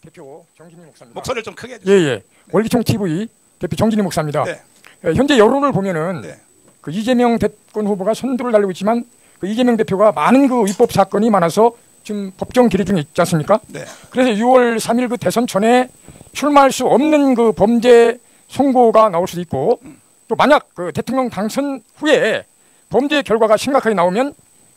Speaker 9: 대표 정진희 목사입니다.
Speaker 1: 목소리를 좀 크게 해주세요.
Speaker 9: 예. 월기총 TV 대표 정진희 목사입니다.
Speaker 1: 네.
Speaker 9: 현재 여론을 보면은
Speaker 1: 네.
Speaker 9: 그 이재명 대권 후보가 선두를 달리고 있지만 그 이재명 대표가 많은 그 위법 사건이 많아서 지금 법정 기리 중에 있지 않습니까?
Speaker 1: 네.
Speaker 9: 그래서 6월 3일 그 대선 전에 출마할 수 없는 그 범죄 선고가 나올 수도 있고, 또 만약 그 대통령 당선 후에 범죄 결과가 심각하게 나오면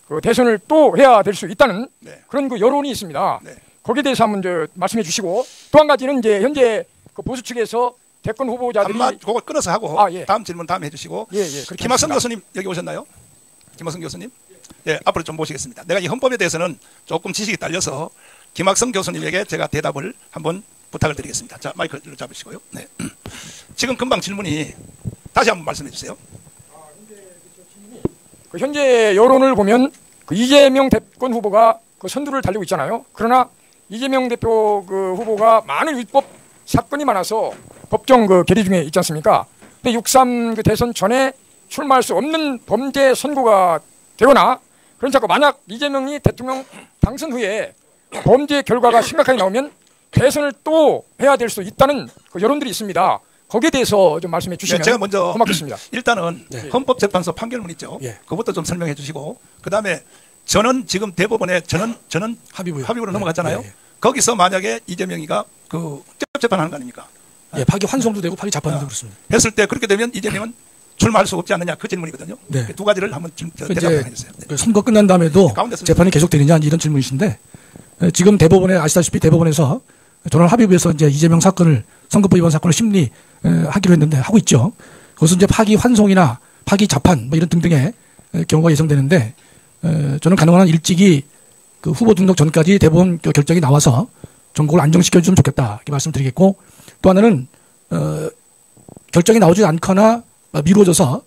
Speaker 9: 그 대선을 또 해야 될 수 있다는
Speaker 1: 네.
Speaker 9: 그런 그 여론이 있습니다.
Speaker 1: 네.
Speaker 9: 거기에 대해서 한번 말씀해 주시고, 또 한 가지는 이제 현재 그 보수 측에서 대권 후보자들이
Speaker 1: 그거 끊어서 하고
Speaker 9: 예.
Speaker 1: 다음 질문 다음에 해주시고.
Speaker 9: 그렇게
Speaker 1: 김학성
Speaker 9: 하겠습니다.
Speaker 1: 교수님 여기 오셨나요? 김학성 교수님? 예, 앞으로 좀 모시겠습니다. 내가 이 헌법에 대해서는 조금 지식이 딸려서 김학성 교수님에게 제가 대답을 한번 부탁을 드리겠습니다. 자, 마이크를 잡으시고요. 네. 지금 금방 질문이 다시 한번 말씀해 주세요.
Speaker 9: 그 현재 여론을 보면 그 이재명 대권 후보가 그 선두를 달리고 있잖아요. 그러나 이재명 대표 그 후보가 많은 위법 사건이 많아서 법정 그 계리 중에 있지 않습니까? 근데 6.3 그 대선 전에 출마할 수 없는 범죄 선고가 되거나, 그러니까 만약 이재명이 대통령 당선 후에 범죄 결과가 심각하게 나오면 대선을 또 해야 될 수 있다는 그 여론들이 있습니다. 거기에 대해서 좀 말씀해 주시면
Speaker 1: 제가 먼저
Speaker 9: 고맙겠습니다.
Speaker 1: 일단은 헌법재판소 판결문 있죠. 그것도 좀 설명해 주시고, 그 다음에 저는 지금 대법원에 저는 합의부로 넘어갔잖아요. 거기서 만약에 이재명이가 그 재판하는 거 아닙니까?
Speaker 10: 파기 환송도 되고 파기 재판도 그렇습니다.
Speaker 1: 했을 때 그렇게 되면 이재명은 출마할 수 없지 않느냐, 그 질문이거든요.
Speaker 10: 네.
Speaker 1: 두 가지를 한번 대답해 주세요. 네.
Speaker 10: 그 선거 끝난 다음에도
Speaker 1: 가운데서
Speaker 10: 재판이 계속되느냐 이런 질문이신데, 지금 대법원에 아시다시피 대법원에서 전원합의부에서 이제 이재명 사건을 선거법 위반 사건을 심리하기로 했는데 하고 있죠. 그것은 이제 파기 환송이나 파기 자판 뭐 이런 등등의 경우가 예상되는데 저는 가능한 한 일찍이 그 후보 등록 전까지 대법원 결정이 나와서 전국을 안정시켜 주면 좋겠다 이렇게 말씀드리겠고 또 하나는 결정이 나오지 않거나 미뤄져서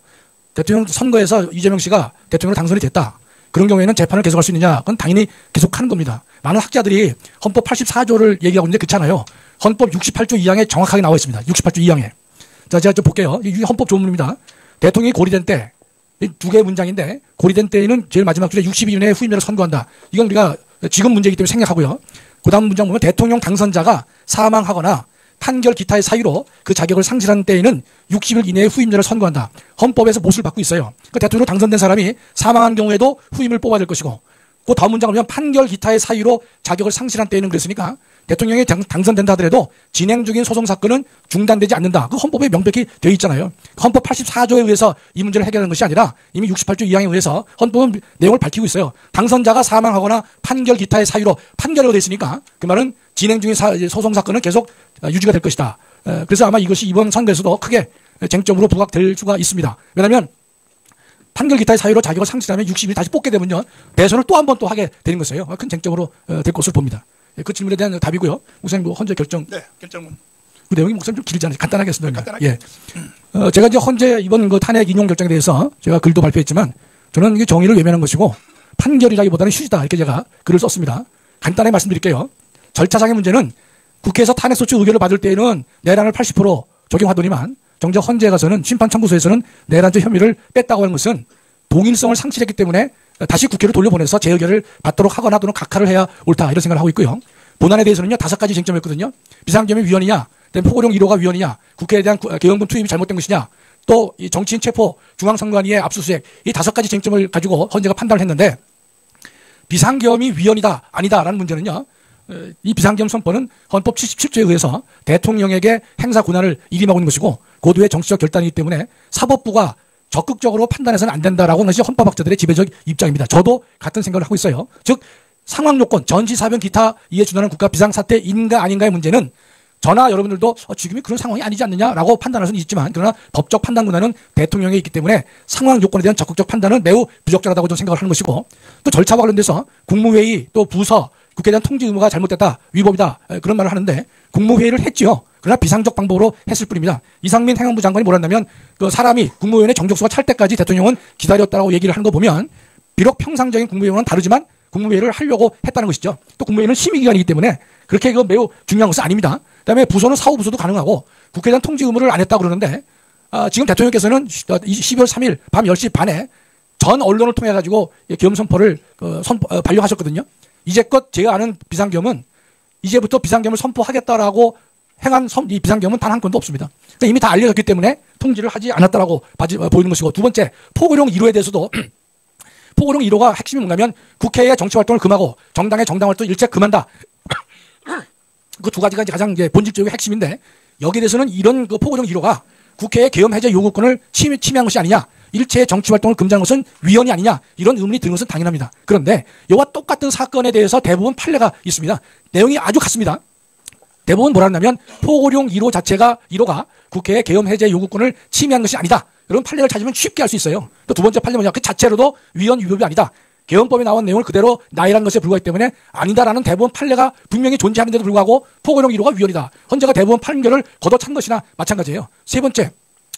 Speaker 10: 대통령 선거에서 이재명 씨가 대통령으로 당선이 됐다. 그런 경우에는 재판을 계속할 수 있느냐? 그건 당연히 계속하는 겁니다. 많은 학자들이 헌법 84조를 얘기하고 있는데 그렇잖아요. 헌법 68조 2항에 정확하게 나와 있습니다. 68조 2항에. 자, 제가 좀 볼게요. 이 헌법 조문입니다. 대통령이 고리된 때, 두 개의 문장인데 고리된 때에는 제일 마지막 줄에 60일 이내에 후임자를 선거한다. 이건 우리가 지금 문제이기 때문에 생략하고요. 그 다음 문장 보면 대통령 당선자가 사망하거나 판결 기타의 사유로 그 자격을 상실한 때에는 60일 이내에 후임자를 선거한다. 헌법에서 못을 받고 있어요. 그러니까 대통령으로 당선된 사람이 사망한 경우에도 후임을 뽑아야 될 것이고 그 다음 문장을 보면 판결 기타의 사유로 자격을 상실한 때에는 그랬으니까 대통령이 당선된다 하더라도 진행 중인 소송 사건은 중단되지 않는다. 그 헌법에 명백히 되어 있잖아요. 헌법 84조에 의해서 이 문제를 해결하는 것이 아니라 이미 68조 2항에 의해서 헌법은 내용을 밝히고 있어요. 당선자가 사망하거나 판결 기타의 사유로 판결로 되어 있으니까 그 말은 진행 중인 소송 사건은 계속 유지가 될 것이다. 그래서 아마 이것이 이번 선거에서도 크게 쟁점으로 부각될 수가 있습니다. 왜냐하면 판결 기타의 사유로 자격을 상실하면 60일 다시 뽑게 되면요. 대선을 또 한 번 또 하게 되는 것이에요. 큰 쟁점으로 될 것으로 봅니다. 그 질문에 대한 답이고요. 목사님 뭐 헌재 결정.
Speaker 1: 네, 결정문.
Speaker 10: 그 내용이 목사님 좀 길잖아요. 간단하게 했습니다. 간단하게. 예. 제가 이제 헌재 이번 그 탄핵 인용 결정에 대해서 제가 글도 발표했지만 저는 이게 정의를 외면한 것이고 판결이라기보다는 휴지다 이렇게 제가 글을 썼습니다. 간단하게 말씀드릴게요. 절차상의 문제는 국회에서 탄핵소추 의결을 받을 때에는 내란을 80% 적용하더니만 정작 헌재에 가서는 심판청구소에서는 내란죄 혐의를 뺐다고 하는 것은 동일성을 상실했기 때문에 다시 국회로 돌려보내서 재의결을 받도록 하거나 또는 각하를 해야 옳다 이런 생각을 하고 있고요. 본안에 대해서는요 5가지 쟁점이었거든요. 비상겸이 위헌이냐, 포고령 1호가 위헌이냐, 국회에 대한 계엄군 투입이 잘못된 것이냐, 또 이 정치인 체포, 중앙선관위의 압수수색 이 5가지 쟁점을 가지고 헌재가 판단을 했는데 비상계엄이 위헌이다 아니다라는 문제는요. 이 비상계엄 선포는 헌법 77조에 의해서 대통령에게 행사 권한을 이임하고 있는 것이고 고도의 정치적 결단이기 때문에 사법부가 적극적으로 판단해서는 안 된다라고 하는 것이 헌법학자들의 지배적 입장입니다. 저도 같은 생각을 하고 있어요. 즉 상황 요건, 전시, 사변, 기타 이에 준하는 국가 비상사태인가 아닌가의 문제는 저나 여러분들도 지금이 그런 상황이 아니지 않느냐라고 판단할 수는 있지만 그러나 법적 판단 권한은 대통령에 있기 때문에 상황 요건에 대한 적극적 판단은 매우 부적절하다고 저는 생각을 하는 것이고 또 절차와 관련돼서 국무회의 또 부서 국회에 대한 통지 의무가 잘못됐다, 위법이다 그런 말을 하는데 국무회의를 했지요. 그러나 비상적 방법으로 했을 뿐입니다. 이상민 행안부 장관이 뭐랬냐면 그 사람이 국무위원회 정족수가 찰 때까지 대통령은 기다렸다고 얘기를 하는 거 보면 비록 평상적인 국무위원은 다르지만 국무회의를 하려고 했다는 것이죠. 또 국무회의는 심의기관이기 때문에 그렇게 매우 중요한 것은 아닙니다. 그다음에 부서는 사후부서도 가능하고 국회에 대한 통지 의무를 안 했다고 그러는데 지금 대통령께서는 12월 3일 밤 10시 반에 전 언론을 통해 가지고 계엄 선포를 발령하셨거든요. 이제껏 제가 아는 비상계엄은 이제부터 비상계엄을 선포하겠다라고 행한 이 비상계엄은 단 한 건도 없습니다. 그러니까 이미 다 알려졌기 때문에 통지를 하지 않았다라고 보이는 것이고 두 번째 포고령 1호에 대해서도 포고령 1호가 핵심이 뭐냐면 국회의 정치활동을 금하고 정당의 정당활동 일체 금한다. 그 두 가지가 가장 이제 본질적인 핵심인데 여기에 대해서는 이런 그 포고령 1호가 국회의 계엄 해제 요구권을 침해한 것이 아니냐. 일체의 정치활동을 금지하는 것은 위헌이 아니냐 이런 의문이 드는 것은 당연합니다. 그런데 이와 똑같은 사건에 대해서 대부분 판례가 있습니다. 내용이 아주 같습니다. 대부분 뭐라 하냐면 포고령 1호 자체가 1호가 국회의 계엄 해제 요구권을 침해한 것이 아니다. 이런 판례를 찾으면 쉽게 할 수 있어요. 또 두 번째 판례 뭐냐 그 자체로도 위헌 위법이 아니다. 계엄법에 나온 내용을 그대로 나열한 것에 불과하기 때문에 아니다라는 대부분 판례가 분명히 존재하는데도 불구하고 포고령 1호가 위헌이다. 헌재가 대부분 판결을 걷어찬 것이나 마찬가지예요. 세 번째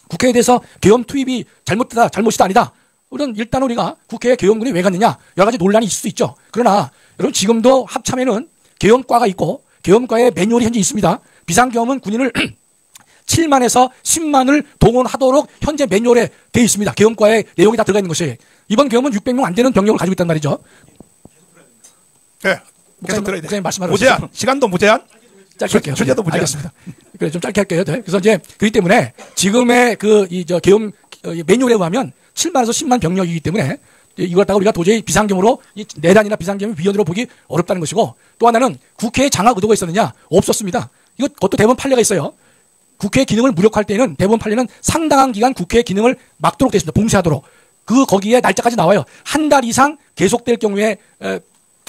Speaker 10: 국회에 대해서 계엄 투입이 잘못되다, 잘못이다, 아니다. 일단 우리가 국회에 계엄군이 왜 갔느냐 여러 가지 논란이 있을 수 있죠. 그러나 여러분 지금도 합참에는 계엄과가 있고 계엄과의 매뉴얼이 현재 있습니다. 비상계엄은 군인을 7만에서 10만을 동원하도록 현재 매뉴얼에 되어 있습니다. 계엄과의 내용이 다 들어가 있는 것이 이번 계엄은 600명 안 되는 병력을 가지고 있단 말이죠.
Speaker 1: 네, 계속 들어야 돼.
Speaker 10: 말씀하세요.
Speaker 1: 무제한, 시간도 무제한.
Speaker 10: 짧게 할게요.
Speaker 1: 주제도 무제한.
Speaker 10: 알겠습니다. 그래 좀 짧게 할게요. 네. 그래서 이제 그렇기 때문에 지금의 계엄 매뉴얼에 의하면 7만에서 10만 병력이기 때문에 이걸 갖다가 우리가 도저히 비상경으로 내란이나 비상경을 위헌으로 보기 어렵다는 것이고 또 하나는 국회에 장악 의도가 있었느냐 없었습니다. 그것도 대법원 판례가 있어요. 국회의 기능을 무력화할 때는 대법원 판례는 상당한 기간 국회의 기능을 막도록 되어 있습니다. 봉쇄하도록. 거기에 날짜까지 나와요. 한 달 이상 계속될 경우에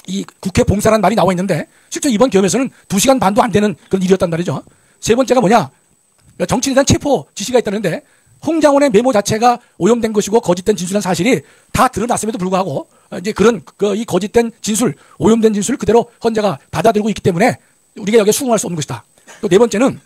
Speaker 10: 이 국회 봉사라는 말이 나와 있는데 실제 이번 기업에서는 2시간 반도 안 되는 그런 일이었단 말이죠. 세 번째가 뭐냐? 정치인에 대한 체포 지시가 있다는데 홍장원의 메모 자체가 오염된 것이고 거짓된 진술한 사실이 다 드러났음에도 불구하고 이제 그런 이 거짓된 진술, 오염된 진술을 그대로 헌재가 받아들이고 있기 때문에 우리가 여기에 수긍할 수 없는 것이다. 또 네 번째는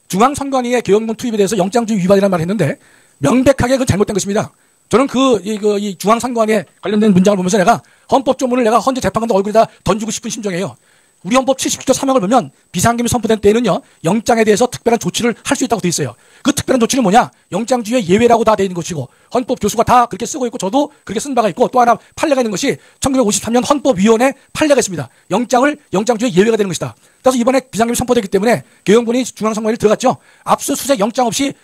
Speaker 10: 중앙선관위의 개헌군 투입에 대해서 영장주의 위반이라는 말을 했는데 명백하게 그건 잘못된 것입니다. 저는 이 중앙선관위에 관련된 문장을 보면서 내가 헌법조문을 내가 헌재 재판관들 얼굴에다 던지고 싶은 심정이에요. 우리 헌법 77조 3항을 보면 비상계엄이 선포된 때에는요, 영장에 대해서 특별한 조치를 할 수 있다고 돼 있어요. 그 특별한 조치는 뭐냐? 영장주의 예외라고 다 돼 있는 것이고, 헌법 교수가 다 그렇게 쓰고 있고, 저도 그렇게 쓴 바가 있고, 또 하나 판례가 있는 것이 1953년 헌법위원회 판례가 있습니다. 영장주의 예외가 되는 것이다. 그래서 이번에 비상계엄이 선포되기 때문에 개헌군이 중앙선관위에 들어갔죠. 압수수색 영장 없이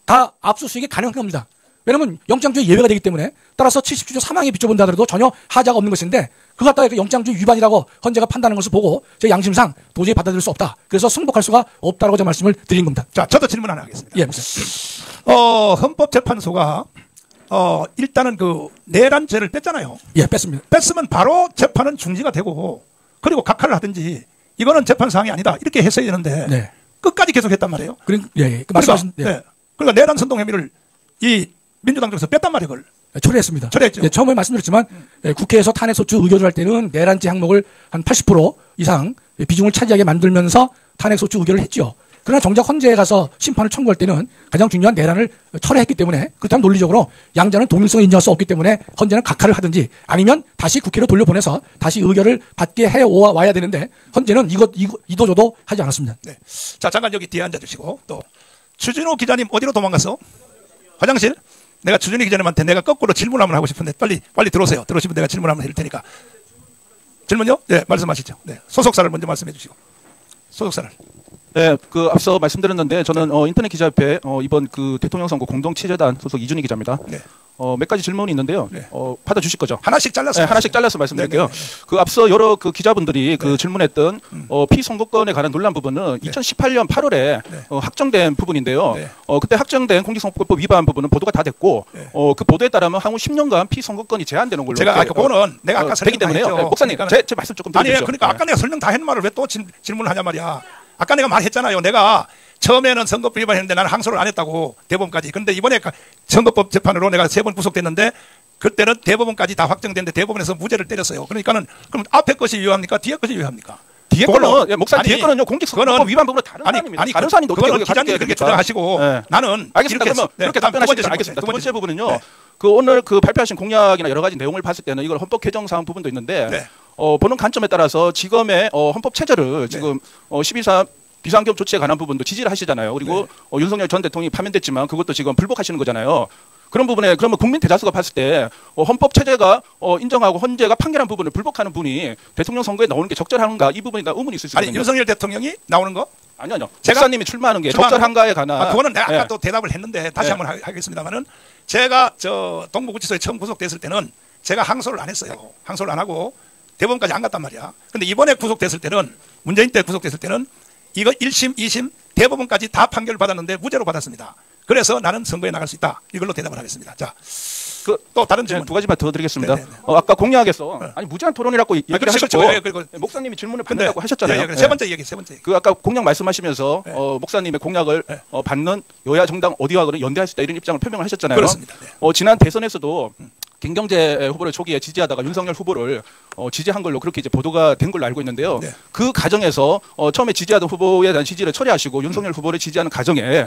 Speaker 10: 다 압수수색이 가능한 겁니다. 왜냐면 영장주의 예외가 되기 때문에 따라서 77조 3항에 비춰본다 하더라도 전혀 하자가 없는 것인데 그거 갖다가 영장주의 위반이라고 헌재가 판단하는 것을 보고 제 양심상 도저히 받아들일 수 없다. 그래서 승복할 수가 없다라고 제 말씀을 드린 겁니다.
Speaker 1: 자, 저도 질문 하나 하겠습니다.
Speaker 10: 예,
Speaker 1: 헌법재판소가 일단은 그 내란죄를 뺐잖아요.
Speaker 10: 예, 뺐습니다.
Speaker 1: 뺐으면 바로 재판은 중지가 되고 그리고 각하를 하든지 이거는 재판 사항이 아니다 이렇게 했어야 되는데
Speaker 10: 네.
Speaker 1: 끝까지 계속했단 말이에요.
Speaker 10: 예,
Speaker 1: 그러니까 내란 선동 혐의를 이 민주당 쪽에서 뺐단 말이에요. 그걸
Speaker 10: 처리했습니다.
Speaker 1: 처리했죠.
Speaker 10: 예, 처음에 말씀드렸지만 국회에서 탄핵소추 의결을 할 때는 내란죄 항목을 한 80% 이상 비중을 차지하게 만들면서 탄핵소추 의결을 했죠. 그러나 정작 헌재에 가서 심판을 청구할 때는 가장 중요한 내란을 철회했기 때문에 그렇다면 논리적으로 양자는 동일성을 인정할 수 없기 때문에 헌재는 각하를 하든지 아니면 다시 국회로 돌려보내서 다시 의결을 받게 해와야 되는데 헌재는 이도저도 하지 않았습니다.
Speaker 1: 네. 자, 잠깐 여기 뒤에 앉아주시고 또 추진호 기자님 어디로 도망갔어? 화장실? 내가 추진호 기자님한테 내가 거꾸로 질문 한번 하고 싶은데 빨리 들어오세요. 들어오시면 내가 질문 한번 해줄 테니까. 질문요? 네, 말씀하시죠. 네, 소속사를 먼저 말씀해 주시고. 소속사를.
Speaker 11: 네, 앞서 말씀드렸는데 저는 인터넷 기자협회 이번 그 대통령 선거 공동 취재단 소속 이준희 기자입니다.
Speaker 1: 네.
Speaker 11: 몇 가지 질문이 있는데요.
Speaker 1: 네.
Speaker 11: 받아주실 거죠?
Speaker 1: 하나씩 잘라서.
Speaker 11: 네, 하나씩 잘라서 말씀드릴게요. 앞서 여러 그 기자분들이 그 질문했던 피선거권에 관한 논란 부분은 2018년 8월에 확정된 부분인데요. 그때 확정된 공직선거법 위반 부분은 보도가 다 됐고 그 보도에 따르면 향후 10년간 피선거권이 제한되는 걸로.
Speaker 1: 제가 그거는 내가 아까
Speaker 11: 되기 때문에요. 목사님, 제 말씀 조금 들어주십시오.
Speaker 1: 아니, 그러니까 아까 내가 설명 다 했는 말을 왜 또 질문을 하냐 말이야. 아까 내가 말했잖아요. 내가 처음에는 선거법 위반했는데 나는 항소를 안 했다고 대법원까지. 그런데 이번에 선거법 재판으로 내가 3번 구속됐는데 그때는 대법원까지 다 확정됐는데 대법원에서 무죄를 때렸어요. 그러니까는 그럼 앞에 것이 유효합니까? 뒤에 것이 유효합니까?
Speaker 11: 뒤에 거는 목사님 뒤에 거는요 공직선거법 위반 부분은 다른 사안입니다. 다른 사안인데
Speaker 1: 그거는 기자님이 그렇게 주장하시고 나는
Speaker 11: 알겠습니다. 그러면 그렇게 답변하시면 알겠습니다. 두 번째 부분은요. 오늘 발표하신 공약이나 여러 가지 내용을 봤을 때는 이걸 헌법 개정 사항 부분도 있는데 보는 관점에 따라서 지금의 헌법 체제를 지금 12.3 비상계엄 조치에 관한 부분도 지지를 하시잖아요. 그리고 윤석열 전 대통령이 파면됐지만 그것도 지금 불복하시는 거잖아요. 그런 부분에 그러면 국민 대다수가 봤을 때 헌법 체제가 인정하고 헌재가 판결한 부분을 불복하는 분이 대통령 선거에 나오는 게 적절한가 이 부분에 의문이 있을 수 있거든요.
Speaker 1: 아니 윤석열 대통령이 나오는 거?
Speaker 11: 아니요. 목사님이 출마하는 게 적절한가에 관한.
Speaker 1: 그거는 내가 아까 또 대답을 했는데 다시 한번 하겠습니다만은 제가 동부구치소에 처음 구속됐을 때는 제가 항소를 안 했어요. 항소를 안 하고 대법원까지 안 갔단 말이야. 근데 이번에 구속됐을 때는 문재인 때 구속됐을 때는 이거 1심, 2심 대법원까지 다 판결을 받았는데 무죄로 받았습니다. 그래서 나는 선거에 나갈 수 있다. 이걸로 대답을 하겠습니다. 자, 또 다른 질문.
Speaker 11: 두 가지만 더 드리겠습니다. 아까 공약에서 아니 무제한 토론이라고 얘기를 하셨고 목사님이 질문을 받는다고 하셨잖아요.
Speaker 1: 세 번째 얘기.
Speaker 11: 아까 공약 말씀하시면서 목사님의 공약을 받는 여야 정당 어디와 연대할 수 있다 이런 입장을 표명을 하셨잖아요.
Speaker 1: 그렇습니다.
Speaker 11: 지난 대선에서도 김경재 후보를 초기에 지지하다가 윤석열 후보를 지지한 걸로 그렇게 이제 보도가 된 걸로 알고 있는데요. 그 과정에서 처음에 지지하던 후보에 대한 지지를 처리하시고 윤석열 후보를 지지하는 과정에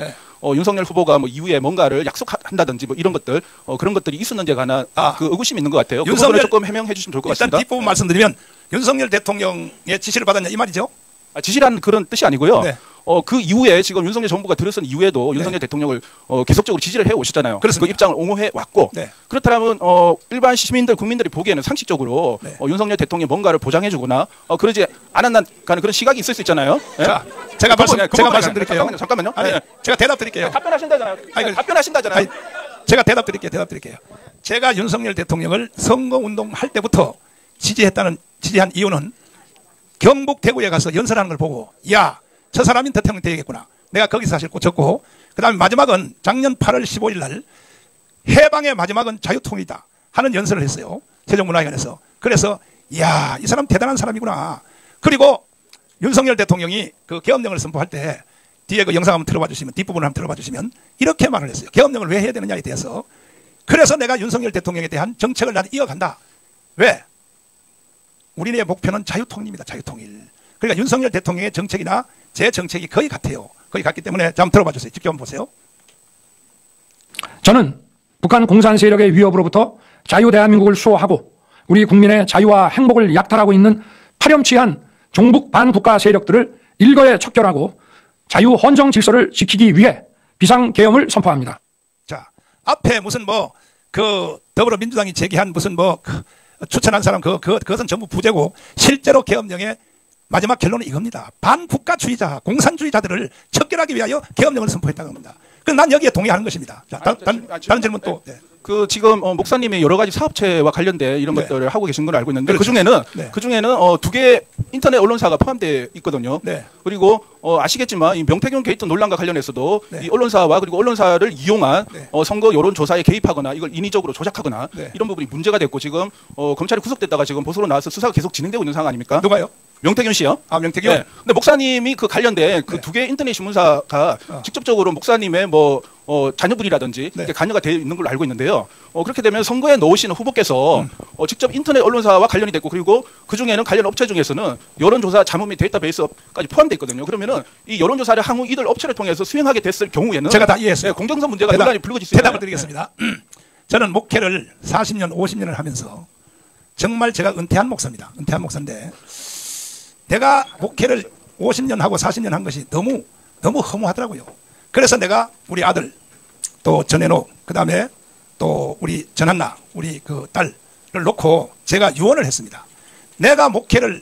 Speaker 11: 윤석열 후보가 뭐 이후에 뭔가를 약속한다든지 뭐 이런 것들 그런 것들이 있었는지에 관한 그 의구심이 있는 것 같아요. 그 부분을 조금 해명해 주시면 좋을 것 같습니다.
Speaker 1: 일단 뒷부분 말씀드리면 윤석열 대통령의 지시를 받았냐 이 말이죠?
Speaker 11: 지시라는 그런 뜻이 아니고요. 그 이후에 지금 윤석열 정부가 들어선 이후에도 윤석열 대통령을 계속적으로 지지를 해 오셨잖아요. 그 입장을 옹호해 왔고 그렇다면 일반 시민들 국민들이 보기에는 상식적으로 윤석열 대통령이 뭔가를 보장해 주거나 그러지 않았나 하는 그런 시각이 있을 수 있잖아요.
Speaker 1: 자, 제가 말씀드릴게요.
Speaker 11: 잠깐만요.
Speaker 1: 아니, 제가 대답 드릴게요.
Speaker 11: 답변하신다잖아요. 답변하신다잖아요.
Speaker 1: 제가 대답 드릴게요. 제가 윤석열 대통령을 선거운동 할 때부터 지지한 이유는 경북 대구에 가서 연설하는 걸 보고 저 사람이 대통령 되겠구나. 내가 거기서 사실 꽂혔고 그 다음에 마지막은 작년 8월 15일 날 해방의 마지막은 자유통일이다 하는 연설을 했어요. 세종문화회관에서. 그래서 이야, 이 사람 대단한 사람이구나. 그리고 윤석열 대통령이 그 계엄령을 선포할 때 뒤에 그 영상 한번 들어봐 주시면, 뒷부분을 한번 들어봐 주시면 이렇게 말을 했어요. 계엄령을 왜 해야 되느냐에 대해서. 그래서 내가 윤석열 대통령에 대한 정책을 나는 이어간다. 왜? 우리의 목표는 자유통일입니다. 자유통일. 그러니까 윤석열 대통령의 정책이나 제 정책이 거의 같아요. 거의 같기 때문에 자, 한번 들어봐 주세요. 직접 한번 보세요.
Speaker 12: 저는 북한 공산 세력의 위협으로부터 자유 대한민국을 수호하고 우리 국민의 자유와 행복을 약탈하고 있는 파렴치한 종북 반국가 세력들을 일거에 척결하고 자유 헌정 질서를 지키기 위해 비상계엄을 선포합니다.
Speaker 1: 자, 앞에 무슨 뭐 그 더불어민주당이 제기한 무슨 뭐 추천한 사람 그것은 전부 부재고 실제로 계엄령의 마지막 결론은 이겁니다. 반국가주의자, 공산주의자들을 척결하기 위하여 계엄령을 선포했다고 합니다. 그래서 난 여기에 동의하는 것입니다. 자, 다른 질문 또. 네.
Speaker 11: 그 지금 목사님이 여러 가지 사업체와 관련된 이런 것들을 하고 계신 걸 알고 있는데
Speaker 1: 그렇죠.
Speaker 11: 그중에는 두 개 인터넷 언론사가 포함되어 있거든요. 그리고 아시겠지만 이 명태균 게이트 논란과 관련해서도 이 언론사와 그리고 언론사를 이용한 선거 여론 조사에 개입하거나 이걸 인위적으로 조작하거나 이런 부분이 문제가 됐고 지금 검찰이 구속됐다가 지금 보수로 나와서 수사가 계속 진행되고 있는 상황 아닙니까?
Speaker 1: 누가요?
Speaker 11: 명태균 씨요?
Speaker 1: 아, 명태균?
Speaker 11: 네. 근데 목사님이 그 관련된 그 두 개의 인터넷 신문사가 직접적으로 목사님의 뭐 자녀분이라든지 관여가 되어 있는 걸로 알고 있는데요. 그렇게 되면 선거에 넣으시는 후보께서 직접 인터넷 언론사와 관련이 됐고 그리고 그 중에는 관련 업체 중에서는 여론조사 자문 및 데이터베이스까지 포함되어 있거든요. 그러면은 이 여론조사를 향후 이들 업체를 통해서 수행하게 됐을 경우에는
Speaker 1: 제가 다 이해했어요.
Speaker 11: 공정성 문제가 논란이 불거질 수 있어요.
Speaker 1: 대답을 드리겠습니다. 저는 목회를 40년, 50년을 하면서 정말 제가 은퇴한 목사입니다. 은퇴한 목사인데 내가 목회를 50년 하고 40년 한 것이 너무 허무하더라고요. 그래서 내가 우리 아들 또 전해노 그다음에 또 우리 전한나 우리 그 딸을 놓고 제가 유언을 했습니다. 내가 목회를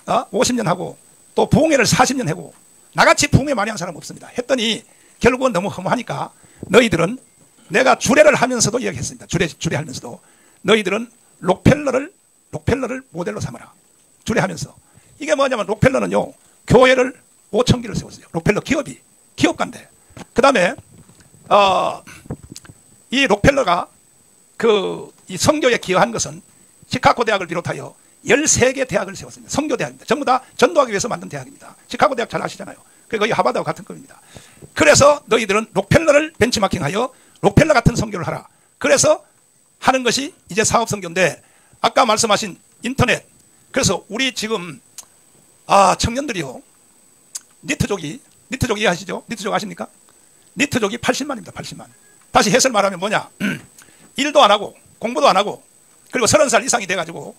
Speaker 1: 50년 하고 또 부흥회를 40년 하고 나같이 부흥회 많이 한 사람 없습니다. 했더니 결국은 너무 허무하니까 너희들은 내가 주례를 하면서도 이야기했습니다. 주례하면서도 너희들은 록펠러를 모델로 삼아라. 주례하면서 이게 뭐냐면 록펠러는요 교회를 5,000개를 세웠어요. 록펠러 기업가인데 그 다음에 이 록펠러가 이 선교에 기여한 것은 시카고 대학을 비롯하여 13개 대학을 세웠습니다. 선교대학입니다. 전부 다 전도하기 위해서 만든 대학입니다. 시카고 대학 잘 아시잖아요. 거의 하버드와 같은 겁니다. 그래서 너희들은 록펠러를 벤치마킹하여 록펠러 같은 선교를 하라. 그래서 하는 것이 이제 사업 선교인데 아까 말씀하신 인터넷 그래서 우리 지금 청년들이요 니트족이 이해하시죠? 니트족 아십니까? 니트족이 80만입니다. 80만. 다시 해설 말하면 뭐냐? 일도 안 하고 공부도 안 하고 그리고 30살 이상이 돼가지고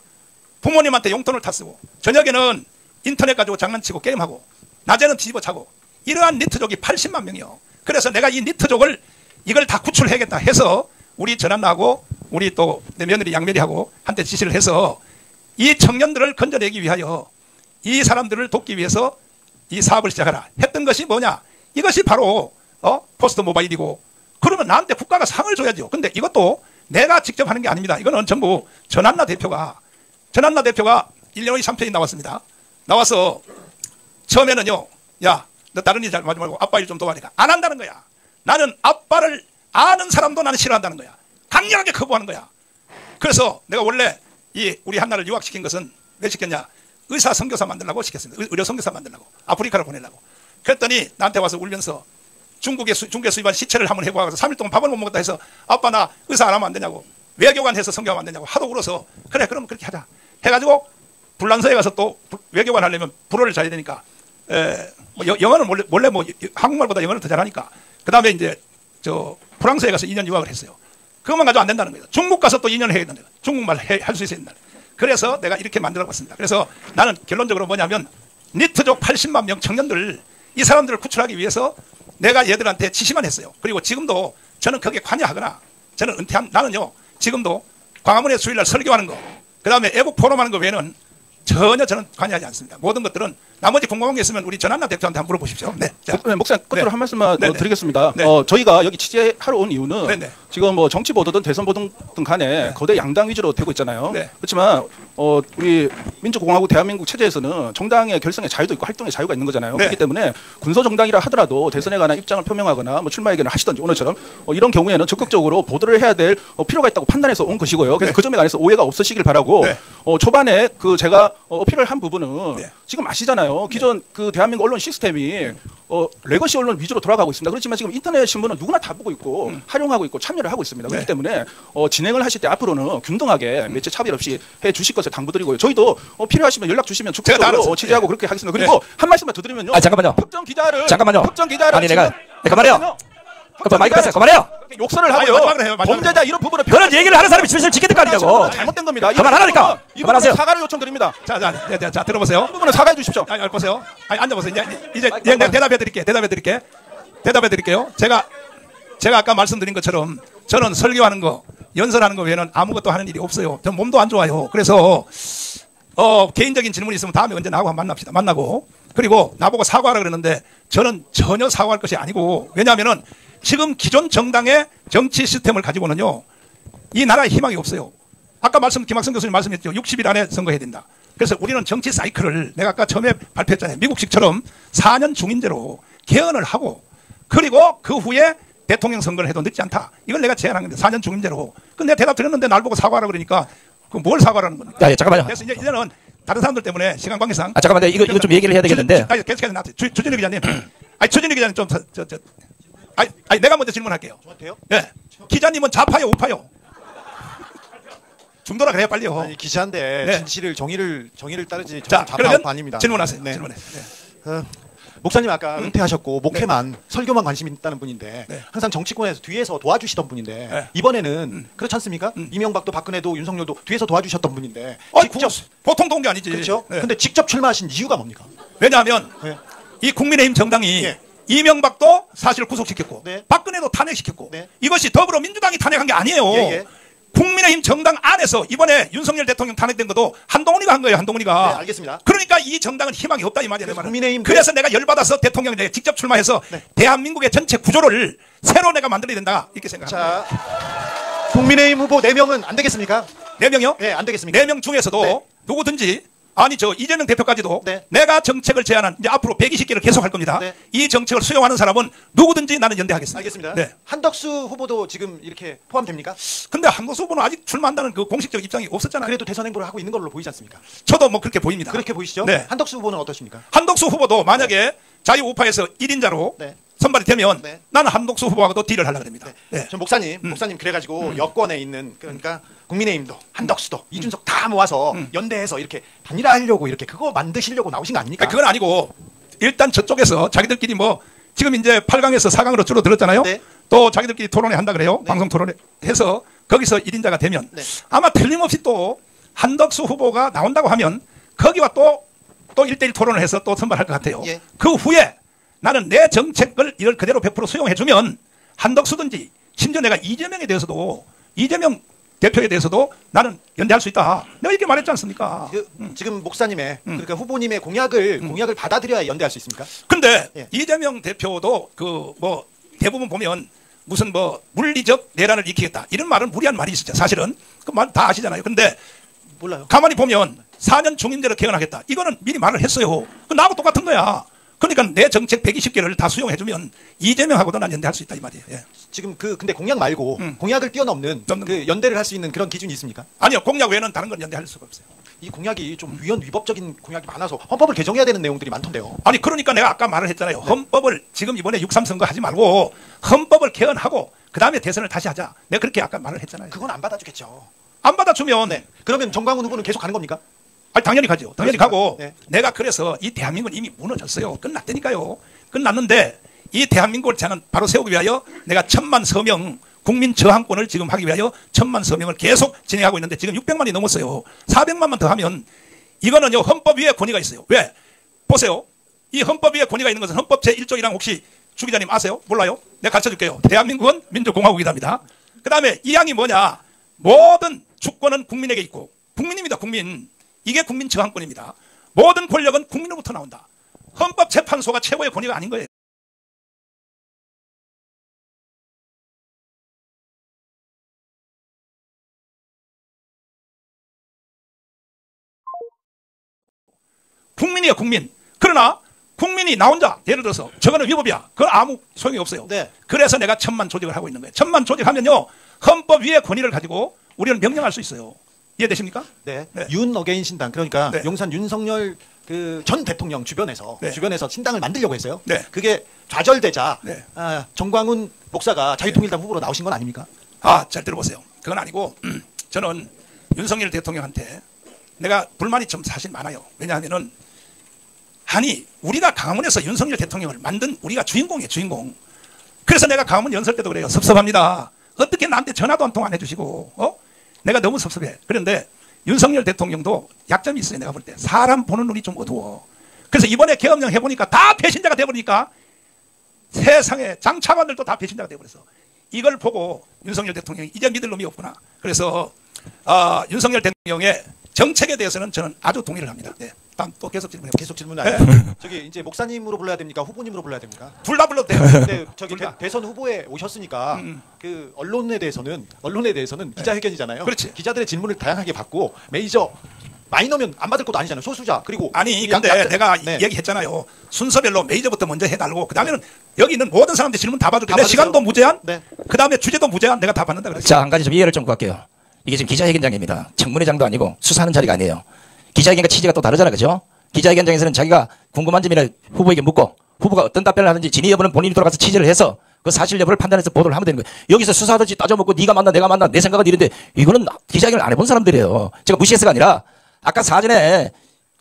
Speaker 1: 부모님한테 용돈을 다 쓰고 저녁에는 인터넷 가지고 장난치고 게임하고 낮에는 뒤집어 자고 이러한 니트족이 80만 명이요. 그래서 내가 이 니트족을 이걸 다 구출해야겠다 해서 우리 전한나하고 우리 또 내 며느리 양메리하고 한테 지시를 해서 이 청년들을 건져내기 위하여 이 사람들을 돕기 위해서 이 사업을 시작하라 했던 것이 뭐냐? 이것이 바로 포스트 모바일이고 그러면 나한테 국가가 상을 줘야죠. 근데 이것도 내가 직접 하는 게 아닙니다. 이거는 전부 전한나 대표가 일리노이 3편이 나왔습니다. 나와서 처음에는요. 야, 너 다른 일 잘 하지 말고 아빠 일 좀 도와니까 안 한다는 거야. 나는 아빠를 아는 사람도 나는 싫어한다는 거야. 강력하게 거부하는 거야. 그래서 내가 원래 우리 한나를 유학시킨 것은 왜 시켰냐? 의사 선교사 만들려고 시켰습니다. 의료 선교사 만들려고 아프리카를 보내려고. 그랬더니 나한테 와서 울면서 중국에 수입한 시체를 한번 해보고 3일 동안 밥을 못 먹었다 해서 아빠 나 의사 안 하면 안 되냐고 외교관 해서 선교하면 안 되냐고 하도 울어서 그래 그럼 그렇게 하자 해가지고 불란서에 가서 또 외교관 하려면 불어를 잘해야 되니까 영어는 원래 뭐 한국말보다 영어를 더 잘하니까 그 다음에 이제 프랑스에 가서 2년 유학을 했어요. 그것만 가지고 안 된다는 거예요. 중국 가서 또 2년 해야 된다. 중국말 할 수 있어야 된다. 그래서 내가 이렇게 만들어봤습니다. 그래서 나는 결론적으로 뭐냐면 니트족 80만 명 청년들 이 사람들을 구출하기 위해서 내가 얘들한테 지시만 했어요. 그리고 지금도 저는 거기에 관여하거나 저는 나는요 지금도 광화문에 수요일날 설교하는 거 그 다음에 애국 포럼하는 거 외에는 전혀 저는 관여하지 않습니다. 모든 것들은 나머지 궁금한 게 있으면 우리 전한나 대표한테 한번 물어보십시오. 네.
Speaker 11: 목사님 끝으로 한 말씀만 드리겠습니다. 저희가 여기 취재하러 온 이유는 지금 뭐 정치 보도든 대선 보도든 간에 거대 양당 위주로 되고 있잖아요. 그렇지만 우리 민주공화국 대한민국 체제에서는 정당의 결성의 자유도 있고 활동의 자유가 있는 거잖아요. 그렇기 때문에 군소 정당이라 하더라도 대선에 관한 입장을 표명하거나 뭐 출마 얘기를 하시든지 오늘처럼 이런 경우에는 적극적으로 보도를 해야 될 필요가 있다고 판단해서 온 것이고요. 그래서 그 점에 관해서 오해가 없으시길 바라고 초반에 그 제가 어필을 한 부분은 지금 아시잖아요. 기존 그 대한민국 언론 시스템이 레거시 언론 위주로 돌아가고 있습니다. 그렇지만 지금 인터넷 신문은 누구나 다 보고 있고 활용하고 있고 참여를 하고 있습니다. 그렇기 때문에 진행을 하실 때 앞으로는 균등하게 매체 차별 없이 해 주실 것을 당부드리고요. 저희도 필요하시면 연락 주시면 적극적으로 취재하고 그렇게 하겠습니다. 그리고 한 말씀만 더 드리면요.
Speaker 2: 잠깐만요.
Speaker 11: 특정 기자를
Speaker 2: 아니 내가 그만해요. 마이크 뺐어요. 그만해요.
Speaker 11: 욕설을 하고요. 범죄자 이런 부분을
Speaker 2: 그런 얘기를 하는 사람이 질서를 지켜야 될 거 아니냐고.
Speaker 11: 잘못된 겁니다.
Speaker 2: 그만하라니까.
Speaker 11: 그만하세요. 사과를 요청드립니다.
Speaker 1: 자, 들어보세요.
Speaker 11: 이 부분은 사과해 주십시오.
Speaker 1: 아니, 보세요. 아니, 앉아보세요. 이제 내가 대답해 드릴게요. 제가 아까 말씀드린 것처럼 저는 설교하는 거, 연설하는 거 외에는 아무것도 하는 일이 없어요. 전 몸도 안 좋아요. 그래서 개인적인 질문이 있으면 다음에 언제 나하고 한번 만나고 그리고 나보고 사과하라 그러는데 저는 전혀 사과할 것이 아니고 왜냐하면은 지금 기존 정당의 정치 시스템을 가지고는요 이 나라에 희망이 없어요. 아까 김학성 교수님 말씀했죠. 60일 안에 선거해야 된다. 그래서 우리는 정치 사이클을 내가 아까 처음에 발표했잖아요. 미국식처럼 4년 중임제로 개헌을 하고 그리고 그 후에 대통령 선거를 해도 늦지 않다. 이걸 내가 제안한 건데 4년 중임제로. 근데 내가 대답 드렸는데 날 보고 사과하라 그러니까 그 뭘 사과라는 겁니까?
Speaker 2: 잠깐만요.
Speaker 1: 그래서 이제는 다른 사람들 때문에 시간 관계상.
Speaker 2: 잠깐만요. 이거 좀 얘기를 해야 되겠는데.
Speaker 1: 계속해서 나한테 주진우 기자님. 주진우 기자님 좀 내가 먼저 질문할게요.
Speaker 13: 저한테요?
Speaker 1: 예. 기자님은 좌파요, 우파요? 중도라 그래요, 빨리요.
Speaker 13: 아니 기자인데 진실을 정의를 따르지.
Speaker 1: 자,
Speaker 13: 좌파 아닙니다.
Speaker 1: 질문하세요.
Speaker 13: 네.
Speaker 1: 질문해.
Speaker 13: 목사님 아까 은퇴하셨고 목회만 설교만 관심 있다는 분인데 항상 정치권에서 뒤에서 도와주시던 분인데 이번에는 그렇지 않습니까? 이명박도 박근혜도 윤석열도 뒤에서 도와주셨던 분인데 직접
Speaker 1: 보통 도운 게 아니지.
Speaker 13: 그렇죠. 근데 직접 출마하신 이유가 뭡니까?
Speaker 1: 왜냐하면 이 국민의힘 정당이 이명박도 사실 구속시켰고 박근혜도 탄핵시켰고 이것이 더불어민주당이 탄핵한 게 아니에요. 국민의힘 정당 안에서 이번에 윤석열 대통령 탄핵된 것도 한동훈이가 한 거예요. 한동훈이가.
Speaker 13: 네, 알겠습니다.
Speaker 1: 그러니까 이 정당은 희망이 없다 이 말이에요.
Speaker 13: 국민의힘
Speaker 1: 그래서 내가 열받아서 대통령에 직접 출마해서 대한민국의 전체 구조를 새로 내가 만들어야 된다 이렇게 생각합니다.
Speaker 13: 자, 국민의힘 후보 4명은 안 되겠습니까?
Speaker 1: 4명이요?
Speaker 13: 네, 안 되겠습니까?
Speaker 1: 4명 중에서도 누구든지 아니 이재명 대표까지도 내가 정책을 제안한 이제 앞으로 120개를 계속할 겁니다. 이 정책을 수용하는 사람은 누구든지 나는 연대하겠습니다.
Speaker 13: 알겠습니다.
Speaker 1: 네.
Speaker 13: 한덕수 후보도 지금 이렇게 포함됩니까?
Speaker 1: 근데 한덕수 후보는 아직 출마한다는 그 공식적 입장이 없었잖아요.
Speaker 13: 그래도 대선 행보를 하고 있는 걸로 보이지 않습니까?
Speaker 1: 저도 뭐 그렇게 보입니다.
Speaker 13: 그렇게 보이시죠?
Speaker 1: 네.
Speaker 13: 한덕수 후보는 어떠십니까?
Speaker 1: 한덕수 후보도 만약에 자유우파에서 1인자로 선발이 되면 나는 한덕수 후보하고도 딜을 하려고 합니다.
Speaker 13: 전 목사님 그래가지고 여권에 있는 그러니까 국민의힘도 한덕수도 이준석 다 모아서 연대해서 이렇게 단일화하려고 이렇게 그거 만드시려고 나오신 거 아닙니까?
Speaker 1: 그건 아니고 일단 저쪽에서 자기들끼리 뭐 지금 이제 8강에서 4강으로 줄어들었잖아요. 또 자기들끼리 토론회 한다 그래요. 방송 토론회 해서 거기서 1인자가 되면 아마 틀림없이 또 한덕수 후보가 나온다고 하면 거기와 또 1대1 토론을 해서 또 선발할 것 같아요. 그 후에 나는 내 정책을 이걸 그대로 100% 수용해주면 한덕수든지 심지어 내가 이재명에 대해서도 이재명 대표에 대해서도 나는 연대할 수 있다. 내가 이렇게 말했지 않습니까?
Speaker 13: 지금 목사님의 그러니까 후보님의 공약을 받아들여야 연대할 수 있습니까?
Speaker 1: 근데 이재명 대표도 그 뭐 대부분 보면 무슨 뭐 물리적 내란을 일으키겠다 이런 말은 무리한 말이 있었죠. 사실은 그 말 다 아시잖아요. 근데
Speaker 13: 몰라요.
Speaker 1: 가만히 보면 4년 중임제로 개헌하겠다. 이거는 미리 말을 했어요. 그 나하고 똑같은 거야. 그러니까 내 정책 120개를 다 수용해주면 이재명하고도 난 연대할 수 있다 이 말이에요.
Speaker 13: 지금 근데 공약 말고 공약을 뛰어넘는 그 연대를 할 수 있는 그런 기준이 있습니까?
Speaker 1: 아니요. 공약 외에는 다른 건 연대할 수가 없어요.
Speaker 13: 이 공약이 좀 위법적인 공약이 많아서 헌법을 개정해야 되는 내용들이 많던데요.
Speaker 1: 아니 그러니까 내가 아까 말을 했잖아요. 헌법을 지금 이번에 6.3 선거 하지 말고 헌법을 개헌하고 그 다음에 대선을 다시 하자. 내가 그렇게 아까 말을 했잖아요.
Speaker 13: 그건 안 받아주겠죠.
Speaker 1: 안 받아주면
Speaker 13: 그러면 정광훈 후보는 계속 가는 겁니까?
Speaker 1: 아니 당연히 가죠. 당연히 가고 내가 그래서 이 대한민국은 이미 무너졌어요. 끝났다니까요. 끝났는데 이 대한민국을 저는 바로 세우기 위하여 내가 1000만 서명 국민 저항권을 지금 하기 위하여 1000만 서명을 계속 진행하고 있는데 지금 600만이 넘었어요. 400만만 더 하면 이거는요 헌법 위에 권위가 있어요. 왜? 보세요. 이 헌법 위에 권위가 있는 것은 헌법 제1조 1항 혹시 주 기자님 아세요? 몰라요? 내가 가르쳐줄게요. 대한민국은 민주공화국이답니다. 그 다음에 2항이 뭐냐? 모든 주권은 국민에게 있고 국민입니다. 국민. 이게 국민 저항권입니다. 모든 권력은 국민으로부터 나온다. 헌법재판소가 최고의 권위가 아닌 거예요. 국민이에요, 국민. 그러나 국민이 나 혼자 예를 들어서 저거는 위법이야. 그건 아무 소용이 없어요.
Speaker 13: 네.
Speaker 1: 그래서 내가 천만 조직을 하고 있는 거예요. 천만 조직하면요. 헌법 위의 권위를 가지고 우리는 명령할 수 있어요. 이해되십니까?
Speaker 13: 네. 윤 어게인 신당 그러니까
Speaker 1: 네.
Speaker 13: 용산 윤석열 그 전 대통령 주변에서
Speaker 1: 네.
Speaker 13: 신당을 만들려고 했어요.
Speaker 1: 네.
Speaker 13: 그게 좌절되자
Speaker 1: 네.
Speaker 13: 정광훈 목사가 자유통일당 후보로 나오신 건 아닙니까?
Speaker 1: 잘 들어보세요. 그건 아니고 저는 윤석열 대통령한테 내가 불만이 좀 사실 많아요. 왜냐하면은 아니 우리가 강화문에서 윤석열 대통령을 만든 우리가 주인공이에요, 주인공. 그래서 내가 강화문 연설 때도 그래요. 섭섭합니다. 어떻게 나한테 전화도 한 통 안 해주시고 내가 너무 섭섭해. 그런데 윤석열 대통령도 약점이 있어요. 내가 볼 때 사람 보는 눈이 좀 어두워. 그래서 이번에 계엄령 해보니까 다 배신자가 돼버리니까 세상에 장차관들도 다 배신자가 돼버렸어. 이걸 보고 윤석열 대통령이 이제 믿을 놈이 없구나. 그래서 윤석열 대통령의 정책에 대해서는 저는 아주 동의를 합니다. 네. 다음 또 계속 질문해.
Speaker 13: 계속 질문 안 해요. 저기 이제 목사님으로 불러야 됩니까? 후보님으로 불러야 됩니까?
Speaker 1: 둘 다 불러도 돼요.
Speaker 13: 네, 저기 대선 후보에 오셨으니까 그 언론에 대해서는 기자회견이잖아요.
Speaker 1: 그렇지.
Speaker 13: 기자들의 질문을 다양하게 받고 메이저 마이너면 안 받을 것도 아니잖아요. 소수자 그리고
Speaker 1: 아니 근데 내가 얘기했잖아요. 순서별로 메이저부터 먼저 해달고 그 다음에는 여기 있는 모든 사람들 질문 다 봐줄게. 내 시간도 무제한. 그 다음에 주제도 무제한. 내가 다 받는다 그랬어요.
Speaker 2: 자, 한 가지 좀 이해를 좀 구할게요. 이게 지금 기자회견장입니다. 청문회장도 아니고 수사하는 자리가 아니에요. 기자회견과 취지가 또 다르잖아, 그죠? 기자회견장에서는 자기가 궁금한 점이나 후보에게 묻고 후보가 어떤 답변을 하는지 진위 여부는 본인이 돌아가서 취재를 해서 그 사실 여부를 판단해서 보도를 하면 되는 거예요. 여기서 수사하듯이 따져먹고 네가 맞나 내가 맞나 내 생각은 이런데 이거는 기자회견을 안 해본 사람들이에요. 제가 무시해서가 아니라 아까 사전에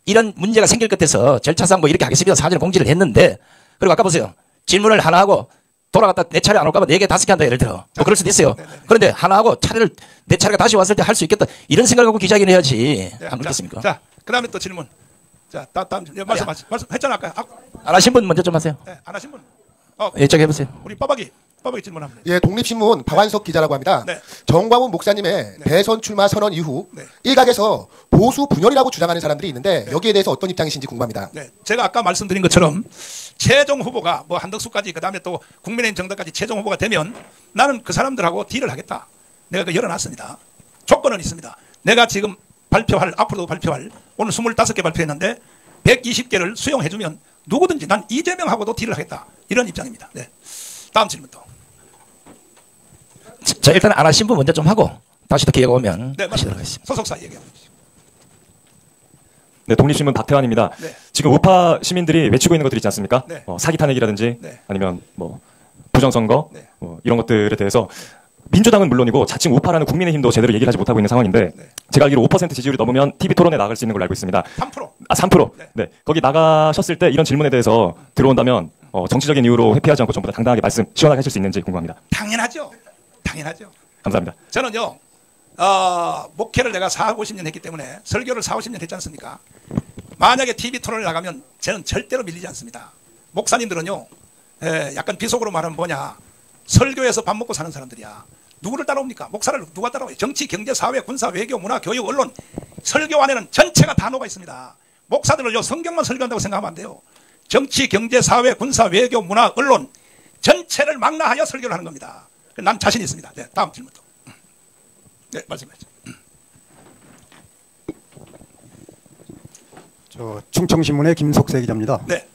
Speaker 2: 이런 문제가 생길 것 같아서 절차상 뭐 이렇게 하겠습니다. 사전에 공지를 했는데 그리고 아까 보세요. 질문을 하나 하고 돌아갔다 내 차례 안 올까봐 4개 5개 한다 예를 들어. 뭐 그럴 수도 있어요. 그런데 하나 하고 차례를 내 차례가 다시 왔을 때 할 수 있겠다. 이런 생각을 갖고 기자회견을 해야지. 안 그렇겠습니까?
Speaker 1: 자, 그 다음에 또 질문. 자, 다음 말씀했잖아 아까.
Speaker 2: 안 하신 분 먼저 좀 하세요.
Speaker 1: 네, 안 하신 분.
Speaker 2: 이쪽 해보세요.
Speaker 1: 우리 빠박이 질문합니다.
Speaker 14: 예, 독립신문 박완석 기자라고 합니다. 정광훈 목사님의 대선 출마 선언 이후 일각에서 보수 분열이라고 주장하는 사람들이 있는데 여기에 대해서 어떤 입장이신지 궁금합니다.
Speaker 1: 네, 제가 아까 말씀드린 것처럼 최종 후보가 뭐 한덕수까지 그 다음에 또 국민의힘 정당까지 최종 후보가 되면 나는 그 사람들하고 딜을 하겠다. 내가 그 열어놨습니다. 조건은 있습니다. 내가 지금 앞으로도 발표할 오늘 25개 발표했는데 120개를 수용해주면 누구든지 난 이재명하고도 딜을 하겠다. 이런 입장입니다. 네. 다음 질문 또.
Speaker 2: 자, 일단 안 하신 분 먼저 좀 하고 다시 또 기회가 오면
Speaker 1: 네,
Speaker 2: 하시도록 하겠습니다.
Speaker 1: 소속사 얘기합니다.
Speaker 15: 네, 독립신문 박태환입니다. 지금 우파 시민들이 외치고 있는 것들 있지 않습니까? 사기 탄핵이라든지 아니면 뭐 부정선거 뭐 이런 것들에 대해서 민주당은 물론이고 자칭 우파라는 국민의힘도 제대로 얘기를 하지 못하고 있는 상황인데 제가 알기로 5% 지지율이 넘으면 TV 토론에 나갈 수 있는 걸로 알고 있습니다.
Speaker 1: 3%.
Speaker 15: 3%. 네. 거기 나가셨을 때 이런 질문에 대해서 들어온다면 정치적인 이유로 회피하지 않고 전부 다 당당하게 말씀 시원하게 하실 수 있는지 궁금합니다.
Speaker 1: 당연하죠.
Speaker 15: 감사합니다.
Speaker 1: 저는요. 목회를 내가 40-50년 했기 때문에 설교를 40-50년 했지 않습니까? 만약에 TV 토론에 나가면 저는 절대로 밀리지 않습니다. 목사님들은요. 약간 비속어로 말하면 뭐냐. 설교에서 밥 먹고 사는 사람들이야. 누구를 따라옵니까? 목사를 누가 따라와요? 정치, 경제, 사회, 군사, 외교, 문화, 교육, 언론. 설교 안에는 전체가 다 녹아 있습니다. 목사들을요 성경만 설교한다고 생각하면 안 돼요. 정치, 경제, 사회, 군사, 외교, 문화, 언론 전체를 망라하여 설교를 하는 겁니다. 난 자신 있습니다. 네, 다음 질문 또. 네, 말씀하시죠.
Speaker 16: 충청신문의 김석세 기자입니다.
Speaker 1: 네.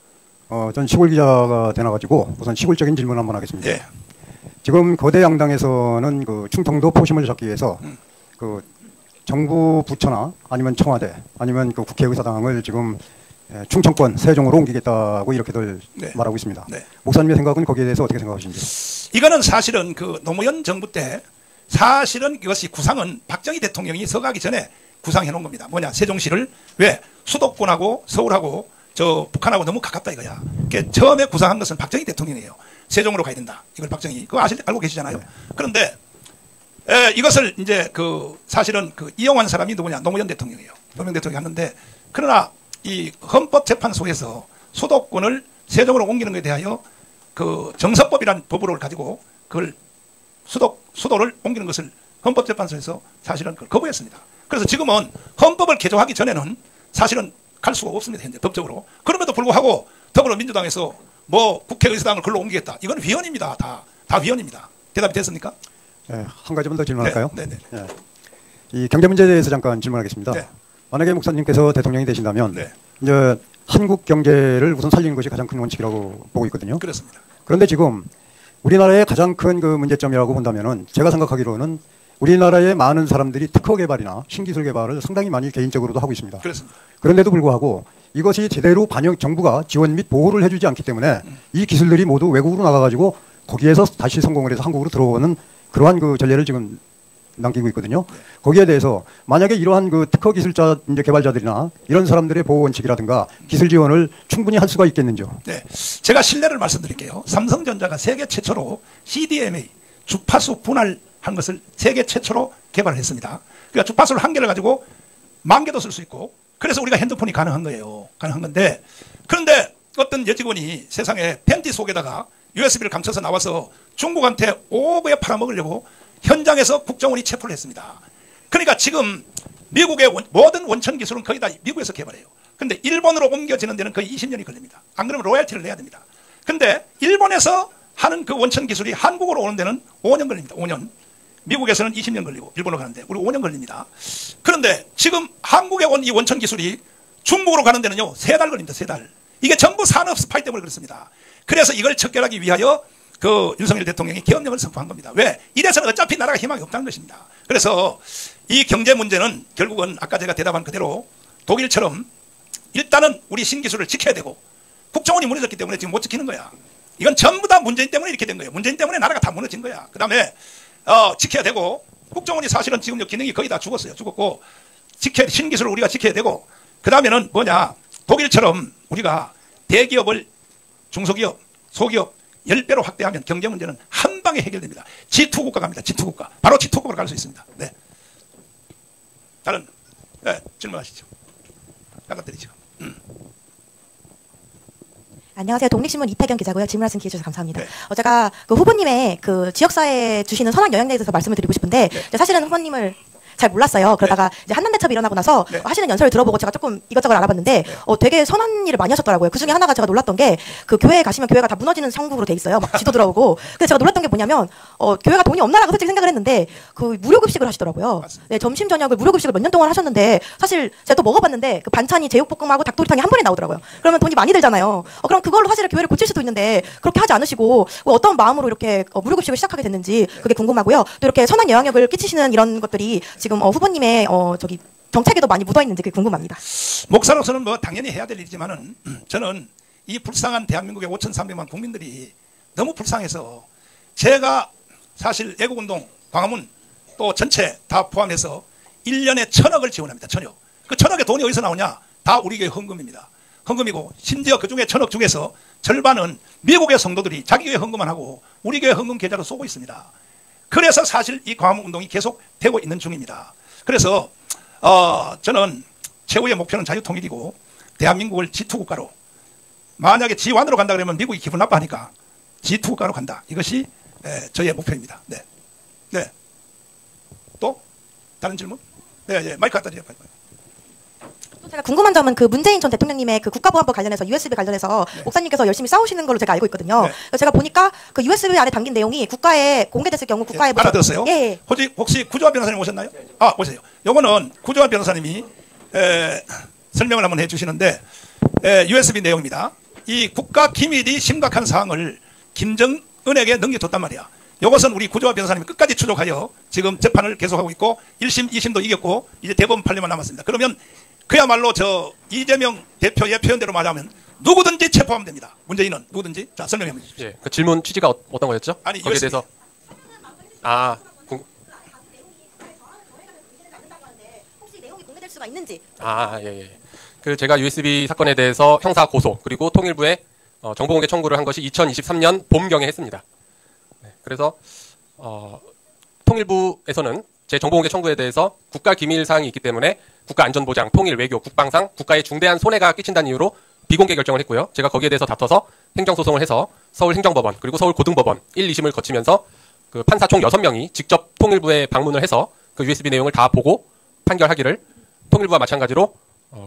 Speaker 16: 전 시골 기자가 되나가지고 우선 시골적인 질문 한번 하겠습니다.
Speaker 1: 네.
Speaker 16: 지금 거대 양당에서는 그 충청도 포심을 잡기 위해서 그 정부 부처나 아니면 청와대 아니면 그 국회의사당을 지금 충청권 세종으로 옮기겠다고 이렇게들 말하고 있습니다. 목사님의 생각은 거기에 대해서 어떻게 생각하시는지?
Speaker 1: 이거는 사실은 그 노무현 정부 때 사실은 이것이 구상은 박정희 대통령이 서가기 전에 구상해 놓은 겁니다. 뭐냐, 세종시를 왜 수도권하고 서울하고 저 북한하고 너무 가깝다 이거야. 처음에 구상한 것은 박정희 대통령이에요. 세종으로 가야 된다. 이걸 박정희 그거 알고 계시잖아요. 그런데 이것을 이제 그 사실은 그 이용한 사람이 누구냐, 노무현 대통령이에요. 노무현 대통령이 했는데 그러나 이 헌법재판소에서 수도권을 세종으로 옮기는 것에 대하여 그 정서법이라는 법을 가지고 그걸 수도를 옮기는 것을 헌법재판소에서 사실은 그걸 거부했습니다. 그래서 지금은 헌법을 개정하기 전에는 사실은 갈 수가 없습니다. 현재 법적으로. 그럼에도 불구하고 더불어민주당에서 뭐 국회의사당을 글로 옮기겠다. 이건 위헌입니다. 다 위헌입니다. 대답이 됐습니까?
Speaker 16: 네, 한 가지만 더 질문할까요?
Speaker 1: 네.
Speaker 16: 이 경제 문제에 대해서 잠깐 질문하겠습니다. 만약에 목사님께서 대통령이 되신다면 이제 한국 경제를 우선 살리는 것이 가장 큰 원칙이라고 보고 있거든요.
Speaker 1: 그렇습니다.
Speaker 16: 그런데 지금 우리나라의 가장 큰 그 문제점이라고 본다면은 제가 생각하기로는 우리나라의 많은 사람들이 특허 개발이나 신기술 개발을 상당히 많이 개인적으로도 하고 있습니다.
Speaker 1: 그렇습니다.
Speaker 16: 그런데도 불구하고 이것이 제대로 정부가 지원 및 보호를 해주지 않기 때문에 이 기술들이 모두 외국으로 나가가지고 거기에서 다시 성공을 해서 한국으로 들어오는 그러한 그 전례를 지금 남기고 있거든요. 거기에 대해서 만약에 이러한 그 특허 기술자 이제 개발자들이나 이런 사람들의 보호 원칙이라든가 기술 지원을 충분히 할 수가 있겠는지요?
Speaker 1: 네, 제가 신뢰를 말씀드릴게요. 삼성전자가 세계 최초로 CDMA 주파수 분할한 것을 세계 최초로 개발을 했습니다. 그러니까 주파수를 한 개를 가지고 10,000개도 쓸 수 있고 그래서 우리가 핸드폰이 가능한 거예요. 가능한 건데 그런데 어떤 여직원이 세상에 팬티 속에다가 USB를 감춰서 나와서 중국한테 오고에 팔아먹으려고 현장에서 국정원이 체포를 했습니다. 그러니까 지금 미국의 모든 원천 기술은 거의 다 미국에서 개발해요. 근데 일본으로 옮겨지는 데는 거의 20년이 걸립니다. 안 그러면 로열티를 내야 됩니다. 근데 일본에서 하는 그 원천 기술이 한국으로 오는 데는 5년 걸립니다. 5년. 미국에서는 20년 걸리고 일본으로 가는데 우리 5년 걸립니다. 그런데 지금 한국에 온 이 원천 기술이 중국으로 가는 데는요 3달 걸립니다. 3달. 이게 전부 산업 스파이 때문에 그렇습니다. 그래서 이걸 척결하기 위하여 그 윤석열 대통령이 계엄령을 선포한 겁니다. 왜? 이래서는 어차피 나라가 희망이 없다는 것입니다. 그래서 이 경제 문제는 결국은 아까 제가 대답한 그대로 독일처럼 일단은 우리 신기술을 지켜야 되고 국정원이 무너졌기 때문에 지금 못 지키는 거야. 이건 전부 다 문재인 때문에 이렇게 된 거예요. 문재인 때문에 나라가 다 무너진 거야. 그 다음에 지켜야 되고 국정원이 사실은 지금 기능이 거의 다 죽었어요. 죽었고 신기술을 우리가 지켜야 되고 그 다음에는 뭐냐 독일처럼 우리가 대기업을 중소기업, 소기업 10배로 확대하면 경제 문제는 한 방에 해결됩니다. G2 국가 갑니다. G2 국가. 바로 G2 국가로 갈 수 있습니다. 네. 다른 질문하시죠. 나가드리죠.
Speaker 17: 안녕하세요. 독립신문 이태경 기자고요. 질문 말씀 기회 주셔서 감사합니다. 제가 그 후보님의 그 지역사회에 주시는 선한 영향력에 대해서 말씀을 드리고 싶은데 사실은 후보님을 잘 몰랐어요. 그러다가 이제 한남대첩이 일어나고 나서 하시는 연설을 들어보고 제가 조금 이것저것 알아봤는데 되게 선한 일을 많이 하셨더라고요. 그 중에 하나가 제가 놀랐던 게 그 교회에 가시면 교회가 다 무너지는 형국으로 돼 있어요. 막 지도 들어오고. 그래서 제가 놀랐던 게 뭐냐면 교회가 돈이 없나라고 솔직히 생각을 했는데 그 무료급식을 하시더라고요. 네, 점심 저녁을 무료급식을 몇 년 동안 하셨는데 사실 제가 또 먹어봤는데 그 반찬이 제육볶음하고 닭도리탕이 한 번에 나오더라고요. 그러면 돈이 많이 들잖아요. 그럼 그걸로 사실 교회를 고칠 수도 있는데 그렇게 하지 않으시고 어떤 마음으로 이렇게 무료급식을 시작하게 됐는지 그게 궁금하고요. 또 이렇게 선한 영향력을 끼치시는 이런 것들이 지금 후보님의 저기 정책에도 많이 묻어있는지 그게 궁금합니다.
Speaker 1: 목사로서는 뭐 당연히 해야 될 일이지만은 저는 이 불쌍한 대한민국의 5,300만 국민들이 너무 불쌍해서 제가 사실 애국운동 광화문 또 전체 다 포함해서 1년에 1,000억을 지원합니다. 1,000억. 그 1,000억의 돈이 어디서 나오냐? 다 우리 교회 헌금입니다. 헌금이고 심지어 그중에 1,000억 중에서 절반은 미국의 성도들이 자기 교회 헌금만 하고 우리 교회 헌금 계좌로 쏘고 있습니다. 그래서 사실 이 광화문 운동이 계속 되고 있는 중입니다. 그래서 저는 최후의 목표는 자유통일이고 대한민국을 G2 국가로 만약에 G1으로 간다 그러면 미국이 기분 나빠하니까 G2 국가로 간다. 이것이 저의 목표입니다. 네. 네. 또 다른 질문? 네, 마이크 갖다 주세요.
Speaker 17: 또 제가 궁금한 점은 그 문재인 전 대통령님의 그 국가보안법 관련해서 USB 관련해서 목사님께서 열심히 싸우시는 걸로 제가 알고 있거든요. 그래서 제가 보니까 그 USB 안에 담긴 내용이 국가에 공개됐을 경우 국가에
Speaker 1: 알아들었어요? 예. 혹시 구조환 변호사님 오셨나요? 오세요. 요거는 구조환 변호사님이 설명을 한번 해주시는데 USB 내용입니다. 이 국가 기밀이 심각한 사항을 김정은에게 넘겨줬단 말이야. 이것은 우리 구조환 변호사님이 끝까지 추적하여 지금 재판을 계속하고 있고 1심, 2심도 이겼고 이제 대법원 판례만 남았습니다. 그러면 그야말로 저 이재명 대표의 표현대로 말하면 누구든지 체포하면 됩니다. 문재인은 누구든지. 자, 설명해 주십시오.
Speaker 18: 예, 그 질문 취지가 어떤 거였죠?
Speaker 1: 아니,
Speaker 18: 거기에 대해서
Speaker 17: 혹시 내용이 공개될 수가 있는지.
Speaker 18: 예. 그 제가 USB 사건에 대해서 형사 고소 그리고 통일부에 정보공개 청구를 한 것이 2023년 봄경에 했습니다. 네, 그래서 통일부에서는 제 정보공개 청구에 대해서 국가 기밀 사항이 있기 때문에 국가안전보장, 통일, 외교, 국방상 국가에 중대한 손해가 끼친다는 이유로 비공개 결정을 했고요. 제가 거기에 대해서 다퉈서 행정소송을 해서 서울행정법원 그리고 서울고등법원 1, 2심을 거치면서 그 판사 총 6명이 직접 통일부에 방문을 해서 그 USB 내용을 다 보고 판결하기를 통일부와 마찬가지로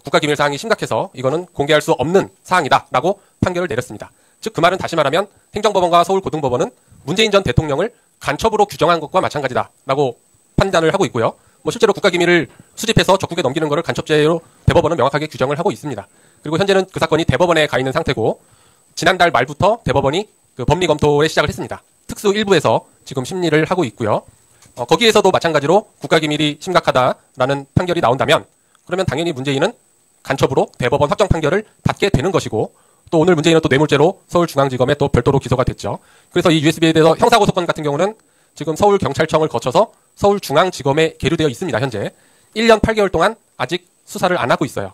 Speaker 18: 국가기밀 사항이 심각해서 이거는 공개할 수 없는 사항이다라고 판결을 내렸습니다. 즉 그 말은 다시 말하면 행정법원과 서울고등법원은 문재인 전 대통령을 간첩으로 규정한 것과 마찬가지다라고 판단을 하고 있고요. 뭐 실제로 국가기밀을 수집해서 적국에 넘기는 것을 간첩죄로 대법원은 명확하게 규정을 하고 있습니다. 그리고 현재는 그 사건이 대법원에 가 있는 상태고 지난달 말부터 대법원이 그 법리 검토에 시작을 했습니다. 특수 1부에서 지금 심리를 하고 있고요. 거기에서도 마찬가지로 국가기밀이 심각하다라는 판결이 나온다면 그러면 당연히 문재인은 간첩으로 대법원 확정 판결을 받게 되는 것이고 또 오늘 문재인은 또 뇌물죄로 서울중앙지검에 또 별도로 기소가 됐죠. 그래서 이 USB에 대해서 형사고소건 같은 경우는 지금 서울경찰청을 거쳐서 서울중앙지검에 계류되어 있습니다. 현재 1년 8개월 동안 아직 수사를 안 하고 있어요.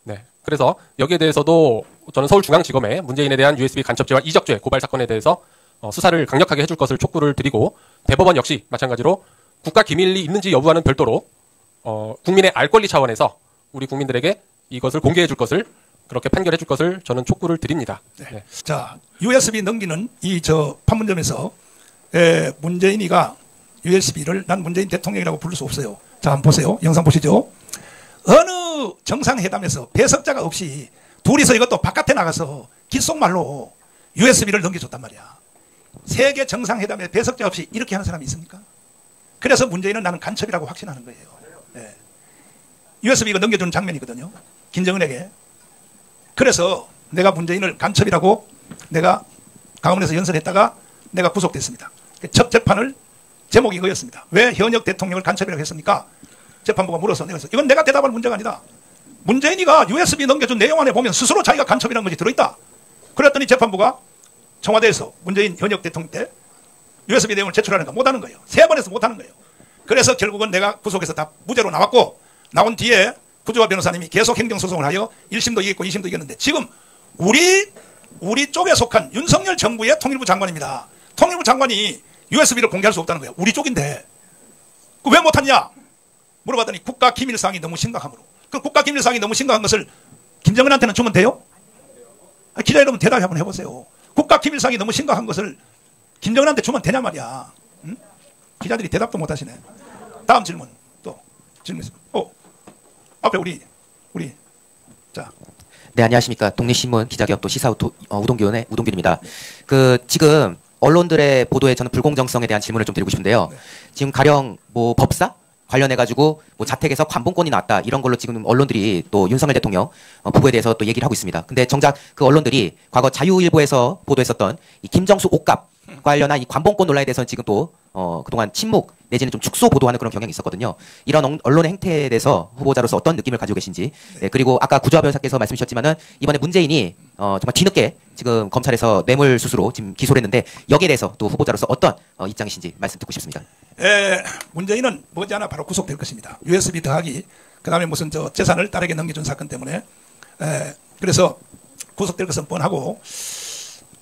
Speaker 18: 네, 그래서 여기에 대해서도 저는 서울중앙지검에 문재인에 대한 USB 간첩죄와 이적죄 고발 사건에 대해서 수사를 강력하게 해줄 것을 촉구를 드리고 대법원 역시 마찬가지로 국가기밀이 있는지 여부와는 별도로 국민의 알 권리 차원에서 우리 국민들에게 이것을 공개해 줄 것을 그렇게 판결해 줄 것을 저는 촉구를 드립니다.
Speaker 1: 네. 자, USB 넘기는 이 판문점에서 문재인이가 USB를 난 문재인 대통령이라고 부를 수 없어요. 자, 한번 보세요. 영상 보시죠. 어느 정상회담에서 배석자가 없이 둘이서 이것도 바깥에 나가서 귓속말로 USB를 넘겨줬단 말이야. 세계 정상회담에 배석자 없이 이렇게 하는 사람이 있습니까? 그래서 문재인은 나는 간첩이라고 확신하는 거예요. 네. USB 이거 넘겨주는 장면이거든요. 김정은에게. 그래서 내가 문재인을 간첩이라고 내가 강원에서 연설했다가 내가 구속됐습니다. 첫 재판을 제목이 이거였습니다. 왜 현역 대통령을 간첩이라고 했습니까? 재판부가 물어서 내가 이건 내가 대답할 문제가 아니다. 문재인이가 USB 넘겨준 내용 안에 보면 스스로 자기가 간첩이라는 것이 들어있다. 그랬더니 재판부가 청와대에서 문재인 현역 대통령 때 USB 내용을 제출하는 거 못하는 거예요. 3번에서 못하는 거예요. 그래서 결국은 내가 구속해서 다 무죄로 나왔고 나온 뒤에 구조화 변호사님이 계속 행정소송을 하여 1심도 이겼고 2심도 이겼는데 지금 우리 쪽에 속한 윤석열 정부의 통일부 장관입니다. 통일부 장관이 USB를 공개할 수 없다는 거예요. 우리 쪽인데 그 왜 못하냐 물어봤더니 국가기밀사항이 너무 심각하므로. 그 국가기밀사항이 너무 심각한 것을 김정은한테는 주면 돼요? 기자 여러분 대답 한번 해보세요. 국가기밀사항이 너무 심각한 것을 김정은한테 주면 되냐 말이야. 응? 기자들이 대답도 못하시네. 다음 질문 또 질문 있습니다. 앞에 우리 자.
Speaker 19: 네, 안녕하십니까. 독립신문 기자겸 또 시사 우동균의 우동균입니다. 지금 언론들의 보도에 저는 불공정성에 대한 질문을 좀 드리고 싶은데요. 네. 지금 가령 뭐 법사 관련해가지고 뭐 자택에서 관봉권이 나왔다 이런 걸로 지금 언론들이 또 윤석열 대통령 부부에 대해서 또 얘기를 하고 있습니다. 근데 정작 그 언론들이 과거 자유일보에서 보도했었던 이 김정수 옷값 관련한 이 관봉권 논란에 대해서는 지금 또 그동안 침묵 내지는 좀 축소 보도하는 그런 경향이 있었거든요. 이런 언론의 행태에 대해서 후보자로서 어떤 느낌을 가지고 계신지. 네, 그리고 아까 구조화 변호사께서 말씀 주셨지만은 이번에 문재인이 정말 뒤늦게 지금 검찰에서 뇌물수수로 지금 기소를 했는데 여기에 대해서 또 후보자로서 어떤 입장이신지 말씀 듣고 싶습니다.
Speaker 1: 문재인은 머지않아 바로 구속될 것입니다. USB 더하기 그다음에 무슨 재산을 딸에게 넘겨준 사건 때문에 그래서 구속될 것은 뻔하고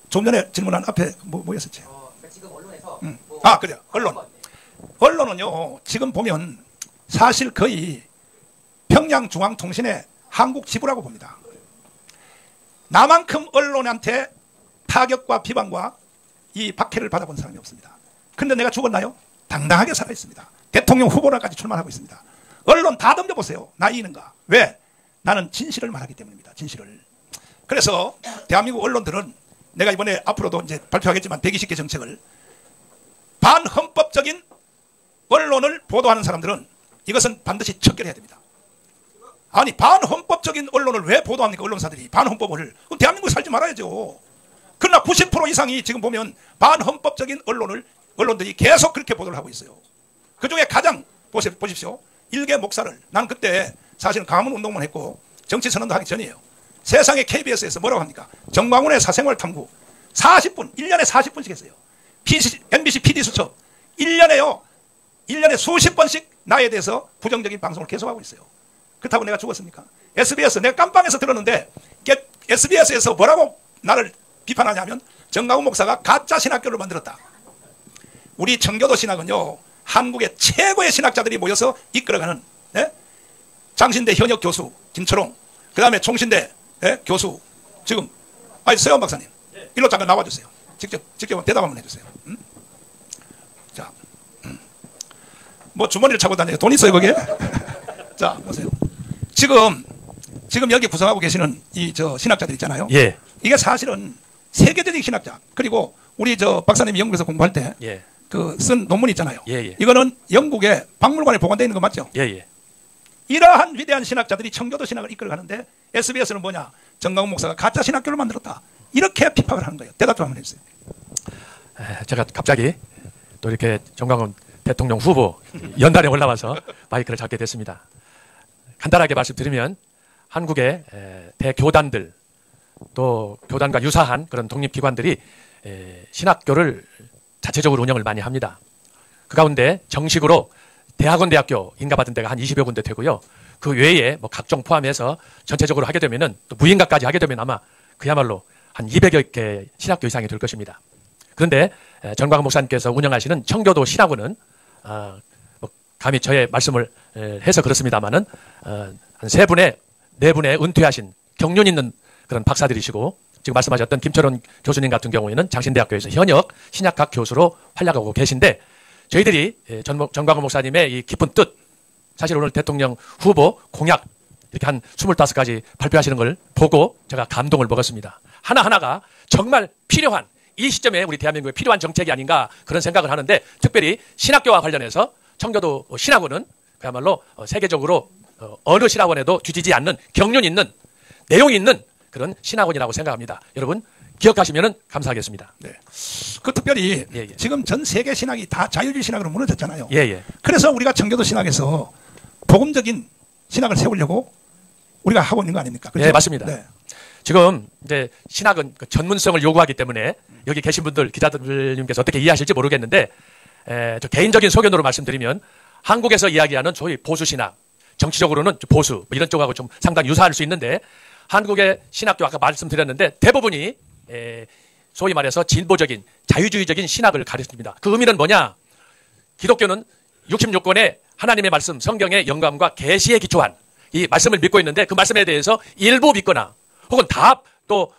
Speaker 1: 좀 전에 질문한 앞에 뭐였었지?
Speaker 19: 지금 언론에서
Speaker 1: 그래요. 언론은요 지금 보면 사실 거의 평양중앙통신의 한국 지부라고 봅니다. 나만큼 언론한테 타격과 비방과 이 박해를 받아본 사람이 없습니다. 근데 내가 죽었나요? 당당하게 살아있습니다. 대통령 후보라까지 출마하고 있습니다. 언론 다 덤벼보세요. 나 이기는가? 왜? 나는 진실을 말하기 때문입니다. 진실을. 그래서 대한민국 언론들은 내가 이번에 앞으로도 이제 발표하겠지만 120개 정책을 반헌법적인 언론을 보도하는 사람들은 이것은 반드시 척결해야 됩니다. 아니 반헌법적인 언론을 왜 보도합니까? 언론사들이 반헌법을. 그럼 대한민국에 살지 말아야죠. 그러나 90% 이상이 지금 보면 반헌법적인 언론들이 계속 그렇게 보도를 하고 있어요. 그중에 가장 보십시오. 일개 목사를 난 그때 사실은 강화문 운동만 했고 정치 선언도 하기 전이에요. 세상에 KBS에서 뭐라고 합니까? 정광훈의 사생활 탐구 40분 1년에 40분씩 했어요. MBC PD 수첩 1년에 수십 번씩 나에 대해서 부정적인 방송을 계속하고 있어요. 그렇다고 내가 죽었습니까? SBS 내가 깜빵에서 들었는데 SBS에서 뭐라고 나를 비판하냐면 정광훈 목사가 가짜 신학교를 만들었다. 우리 청교도 신학은요 한국의 최고의 신학자들이 모여서 이끌어가는 장신대 현역 교수 김철홍 그 다음에 총신대 교수 지금 서영 박사님 일로 잠깐 나와주세요. 직접 대답 한번 해주세요. 자, 뭐 주머니를 차고 다녀요. 돈 있어요 거기에? 자 보세요. 지금 여기 구성하고 계시는 이 신학자들 있잖아요.
Speaker 2: 예.
Speaker 1: 이게 사실은 세계적인 신학자 그리고 우리 박사님이 영국에서 공부할 때 쓴 논문 있잖아요.
Speaker 2: 예.
Speaker 1: 이거는 영국의 박물관에 보관되어 있는 거 맞죠?
Speaker 2: 예.
Speaker 1: 이러한 위대한 신학자들이 청교도 신학을 이끌어가는데 SBS는 뭐냐? 정광훈 목사가 가짜 신학교를 만들었다. 이렇게 비판을 하는 거예요. 대답 좀 한번 해주세요.
Speaker 20: 제가 갑자기 또 이렇게 정광훈 대통령 후보 연단에 올라와서 마이크를 잡게 됐습니다. 간단하게 말씀드리면 한국의 대교단들 또 교단과 유사한 그런 독립기관들이 신학교를 자체적으로 운영을 많이 합니다. 그 가운데 정식으로 대학원 대학교 인가받은 데가 한 20여 군데 되고요. 그 외에 뭐 각종 포함해서 전체적으로 하게 되면은 또 무인가까지 하게 되면 아마 그야말로 한 200여 개 신학교 이상이 될 것입니다. 그런데 정광훈 목사님께서 운영하시는 청교도 신학원은 뭐 감히 저의 말씀을 해서 그렇습니다만은 한 3분의 4분의 은퇴하신 경륜 있는 그런 박사들이시고 지금 말씀하셨던 김철원 교수님 같은 경우에는 장신대학교에서 현역 신약학 교수로 활약하고 계신데 저희들이 정광훈 목사님의 이 깊은 뜻 사실 오늘 대통령 후보 공약 이렇게 한 25가지 발표하시는 걸 보고 제가 감동을 먹었습니다. 하나하나가 정말 필요한 이 시점에 우리 대한민국에 필요한 정책이 아닌가 그런 생각을 하는데 특별히 신학교와 관련해서 청교도 신학원은 그야말로 세계적으로 어느 신학원에도 뒤지지 않는 경륜 있는 내용이 있는 그런 신학원이라고 생각합니다. 여러분 기억하시면 감사하겠습니다.
Speaker 1: 네. 그 특별히 지금 전 세계 신학이 다 자유주의 신학으로 무너졌잖아요. 그래서 우리가 청교도 신학에서 복음적인 신학을 세우려고 우리가 하고 있는 거 아닙니까? 그렇죠?
Speaker 20: 네, 맞습니다. 지금 이제 신학은 그 전문성을 요구하기 때문에 여기 계신 분들 기자들님께서 어떻게 이해하실지 모르겠는데 저 개인적인 소견으로 말씀드리면 한국에서 이야기하는 소위 보수 신학, 정치적으로는 보수 뭐 이런 쪽하고 좀 상당히 유사할 수 있는데 한국의 신학교 아까 말씀드렸는데 대부분이 소위 말해서 진보적인 자유주의적인 신학을 가르칩니다. 그 의미는 뭐냐? 기독교는 66권의 하나님의 말씀, 성경의 영감과 계시에 기초한 이 말씀을 믿고 있는데 그 말씀에 대해서 일부 믿거나 혹은 다 또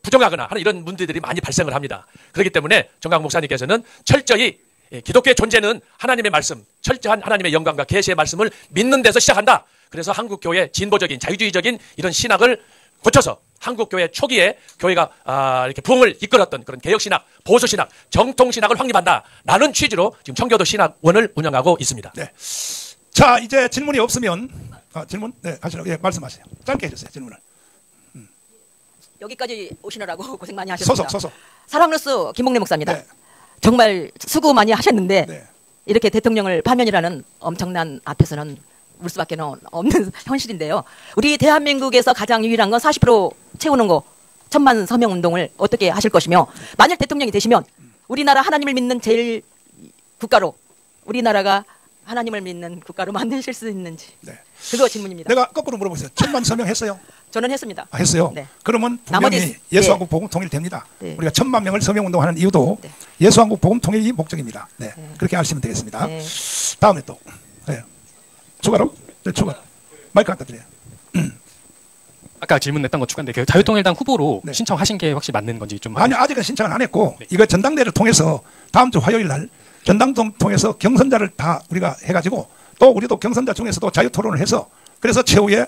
Speaker 20: 부정하거나 하는 이런 문제들이 많이 발생을 합니다. 그렇기 때문에 정광훈 목사님께서는 철저히 기독교의 존재는 하나님의 말씀, 철저한 하나님의 영광과 계시의 말씀을 믿는 데서 시작한다. 그래서 한국 교회 진보적인 자유주의적인 이런 신학을 고쳐서 한국 교회 초기에 교회가 이렇게 부흥을 이끌었던 그런 개혁신학, 보수신학, 정통신학을 확립한다라는 취지로 지금 청교도 신학원을 운영하고 있습니다.
Speaker 1: 네. 자, 이제 질문이 없으면 질문 하시라고 말씀하세요. 짧게 해주세요. 질문을.
Speaker 21: 여기까지 오시느라고 고생 많이 하셨습니다.
Speaker 1: 소속.
Speaker 21: 사랑뉴스 김봉래 목사입니다. 정말 수고 많이 하셨는데 이렇게 대통령을 파면이라는 엄청난 앞에서는 울 수밖에 없는 현실인데요. 우리 대한민국에서 가장 유일한 건 40% 채우는 거 1000만 서명 운동을 어떻게 하실 것이며 만약 대통령이 되시면 우리나라 하나님을 믿는 제일 국가로 우리나라가 하나님을 믿는 국가로 만드실 수 있는지 그거 질문입니다.
Speaker 1: 내가 거꾸로 물어보세요. 1000만 서명 했어요?
Speaker 21: 저는 했습니다.
Speaker 1: 했어요?
Speaker 21: 네.
Speaker 1: 그러면 분명히 예수한국 복음 통일됩니다. 우리가 1000만 명을 서명 운동하는 이유도 예수한국 복음 통일이 목적입니다. 그렇게 아시면 되겠습니다. 다음에 또 추가로? 추가. 마이크 갖다 드려요.
Speaker 7: 아까 질문했던 거 추가인데 그 자유통일당 후보로 신청하신 게 확실히 맞는 건지 좀
Speaker 1: 아니 아직은 신청은 안 했고 이거 전당대회를 통해서 다음 주 화요일 날 전당동 통해서 경선자를 다 우리가 해가지고 또 우리도 경선자 중에서도 자유토론을 해서 그래서 최후에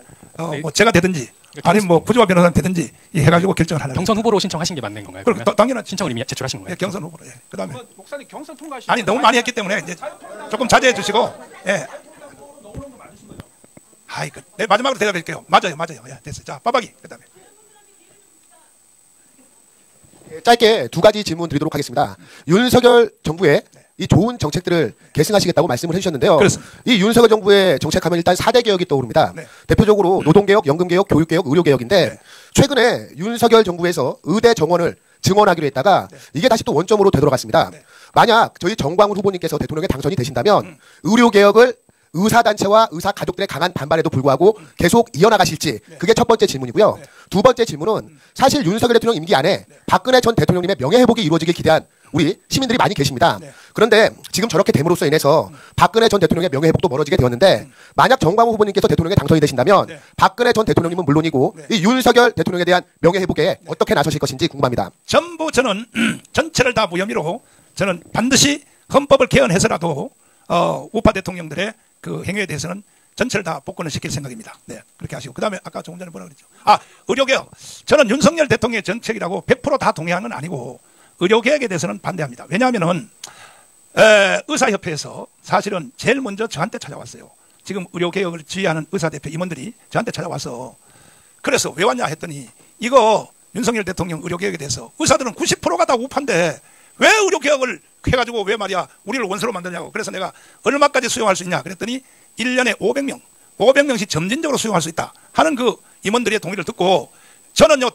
Speaker 1: 뭐 제가 되든지 아니면 뭐 부주화 변호사 되든지 해가지고 결정을 하려고.
Speaker 7: 경선 후보로 신청하신 게 맞는 건가요?
Speaker 1: 그럼 당연한
Speaker 7: 신청을 이미 제출하신 건가요?
Speaker 1: 경선 후보로. 그다음에
Speaker 11: 목사님 경선 통과하시.
Speaker 1: 아니 너무 많이 했기 때문에 이제 조금 자제해 주시고. 네, 마지막으로 대답할게요. 맞아요. 됐어요. 자, 빠박이 그다음에.
Speaker 14: 짧게 2가지 질문 드리도록 하겠습니다. 윤석열 정부의 이 좋은 정책들을 계승하시겠다고 말씀을 해주셨는데요.
Speaker 1: 그렇습니다.
Speaker 14: 이 윤석열 정부의 정책하면 일단 4대 개혁이 떠오릅니다. 대표적으로 노동개혁, 연금개혁, 교육개혁, 의료개혁인데 최근에 윤석열 정부에서 의대 정원을 증원하기로 했다가 이게 다시 또 원점으로 되돌아갔습니다. 만약 저희 정광훈 후보님께서 대통령에 당선이 되신다면 의료개혁을 의사단체와 의사가족들의 강한 반발에도 불구하고 계속 이어나가실지 그게 첫 번째 질문이고요. 두 번째 질문은 사실 윤석열 대통령 임기 안에 박근혜 전 대통령님의 명예회복이 이루어지길 기대한 우리 시민들이 많이 계십니다. 그런데 지금 저렇게 됨으로써 인해서 박근혜 전 대통령의 명예회복도 멀어지게 되었는데 만약 정광훈 후보님께서 대통령에 당선이 되신다면 박근혜 전 대통령님은 물론이고 이 윤석열 대통령에 대한 명예회복에 어떻게 나서실 것인지 궁금합니다.
Speaker 1: 전부 저는 전체를 다 무혐의로 저는 반드시 헌법을 개헌해서라도 우파 대통령들의 그 행위에 대해서는 전체를 다 복권을 시킬 생각입니다. 네, 그렇게 하시고 그다음에 아까 조금 전에 뭐라 그랬죠? 의료개혁. 저는 윤석열 대통령의 정책이라고 100% 다 동의하는 건 아니고 의료개혁에 대해서는 반대합니다. 왜냐하면은 의사협회에서 사실은 제일 먼저 저한테 찾아왔어요. 지금 의료개혁을 지휘하는 의사대표 임원들이 저한테 찾아와서 그래서 왜 왔냐 했더니 이거 윤석열 대통령 의료개혁에 대해서 의사들은 90%가 다 우파인데 왜 의료개혁을 해가지고 왜 말이야 우리를 원수로 만드냐고. 그래서 내가 얼마까지 수용할 수 있냐 그랬더니 1년에 500명씩 점진적으로 수용할 수 있다 하는 그 임원들의 동의를 듣고 저는요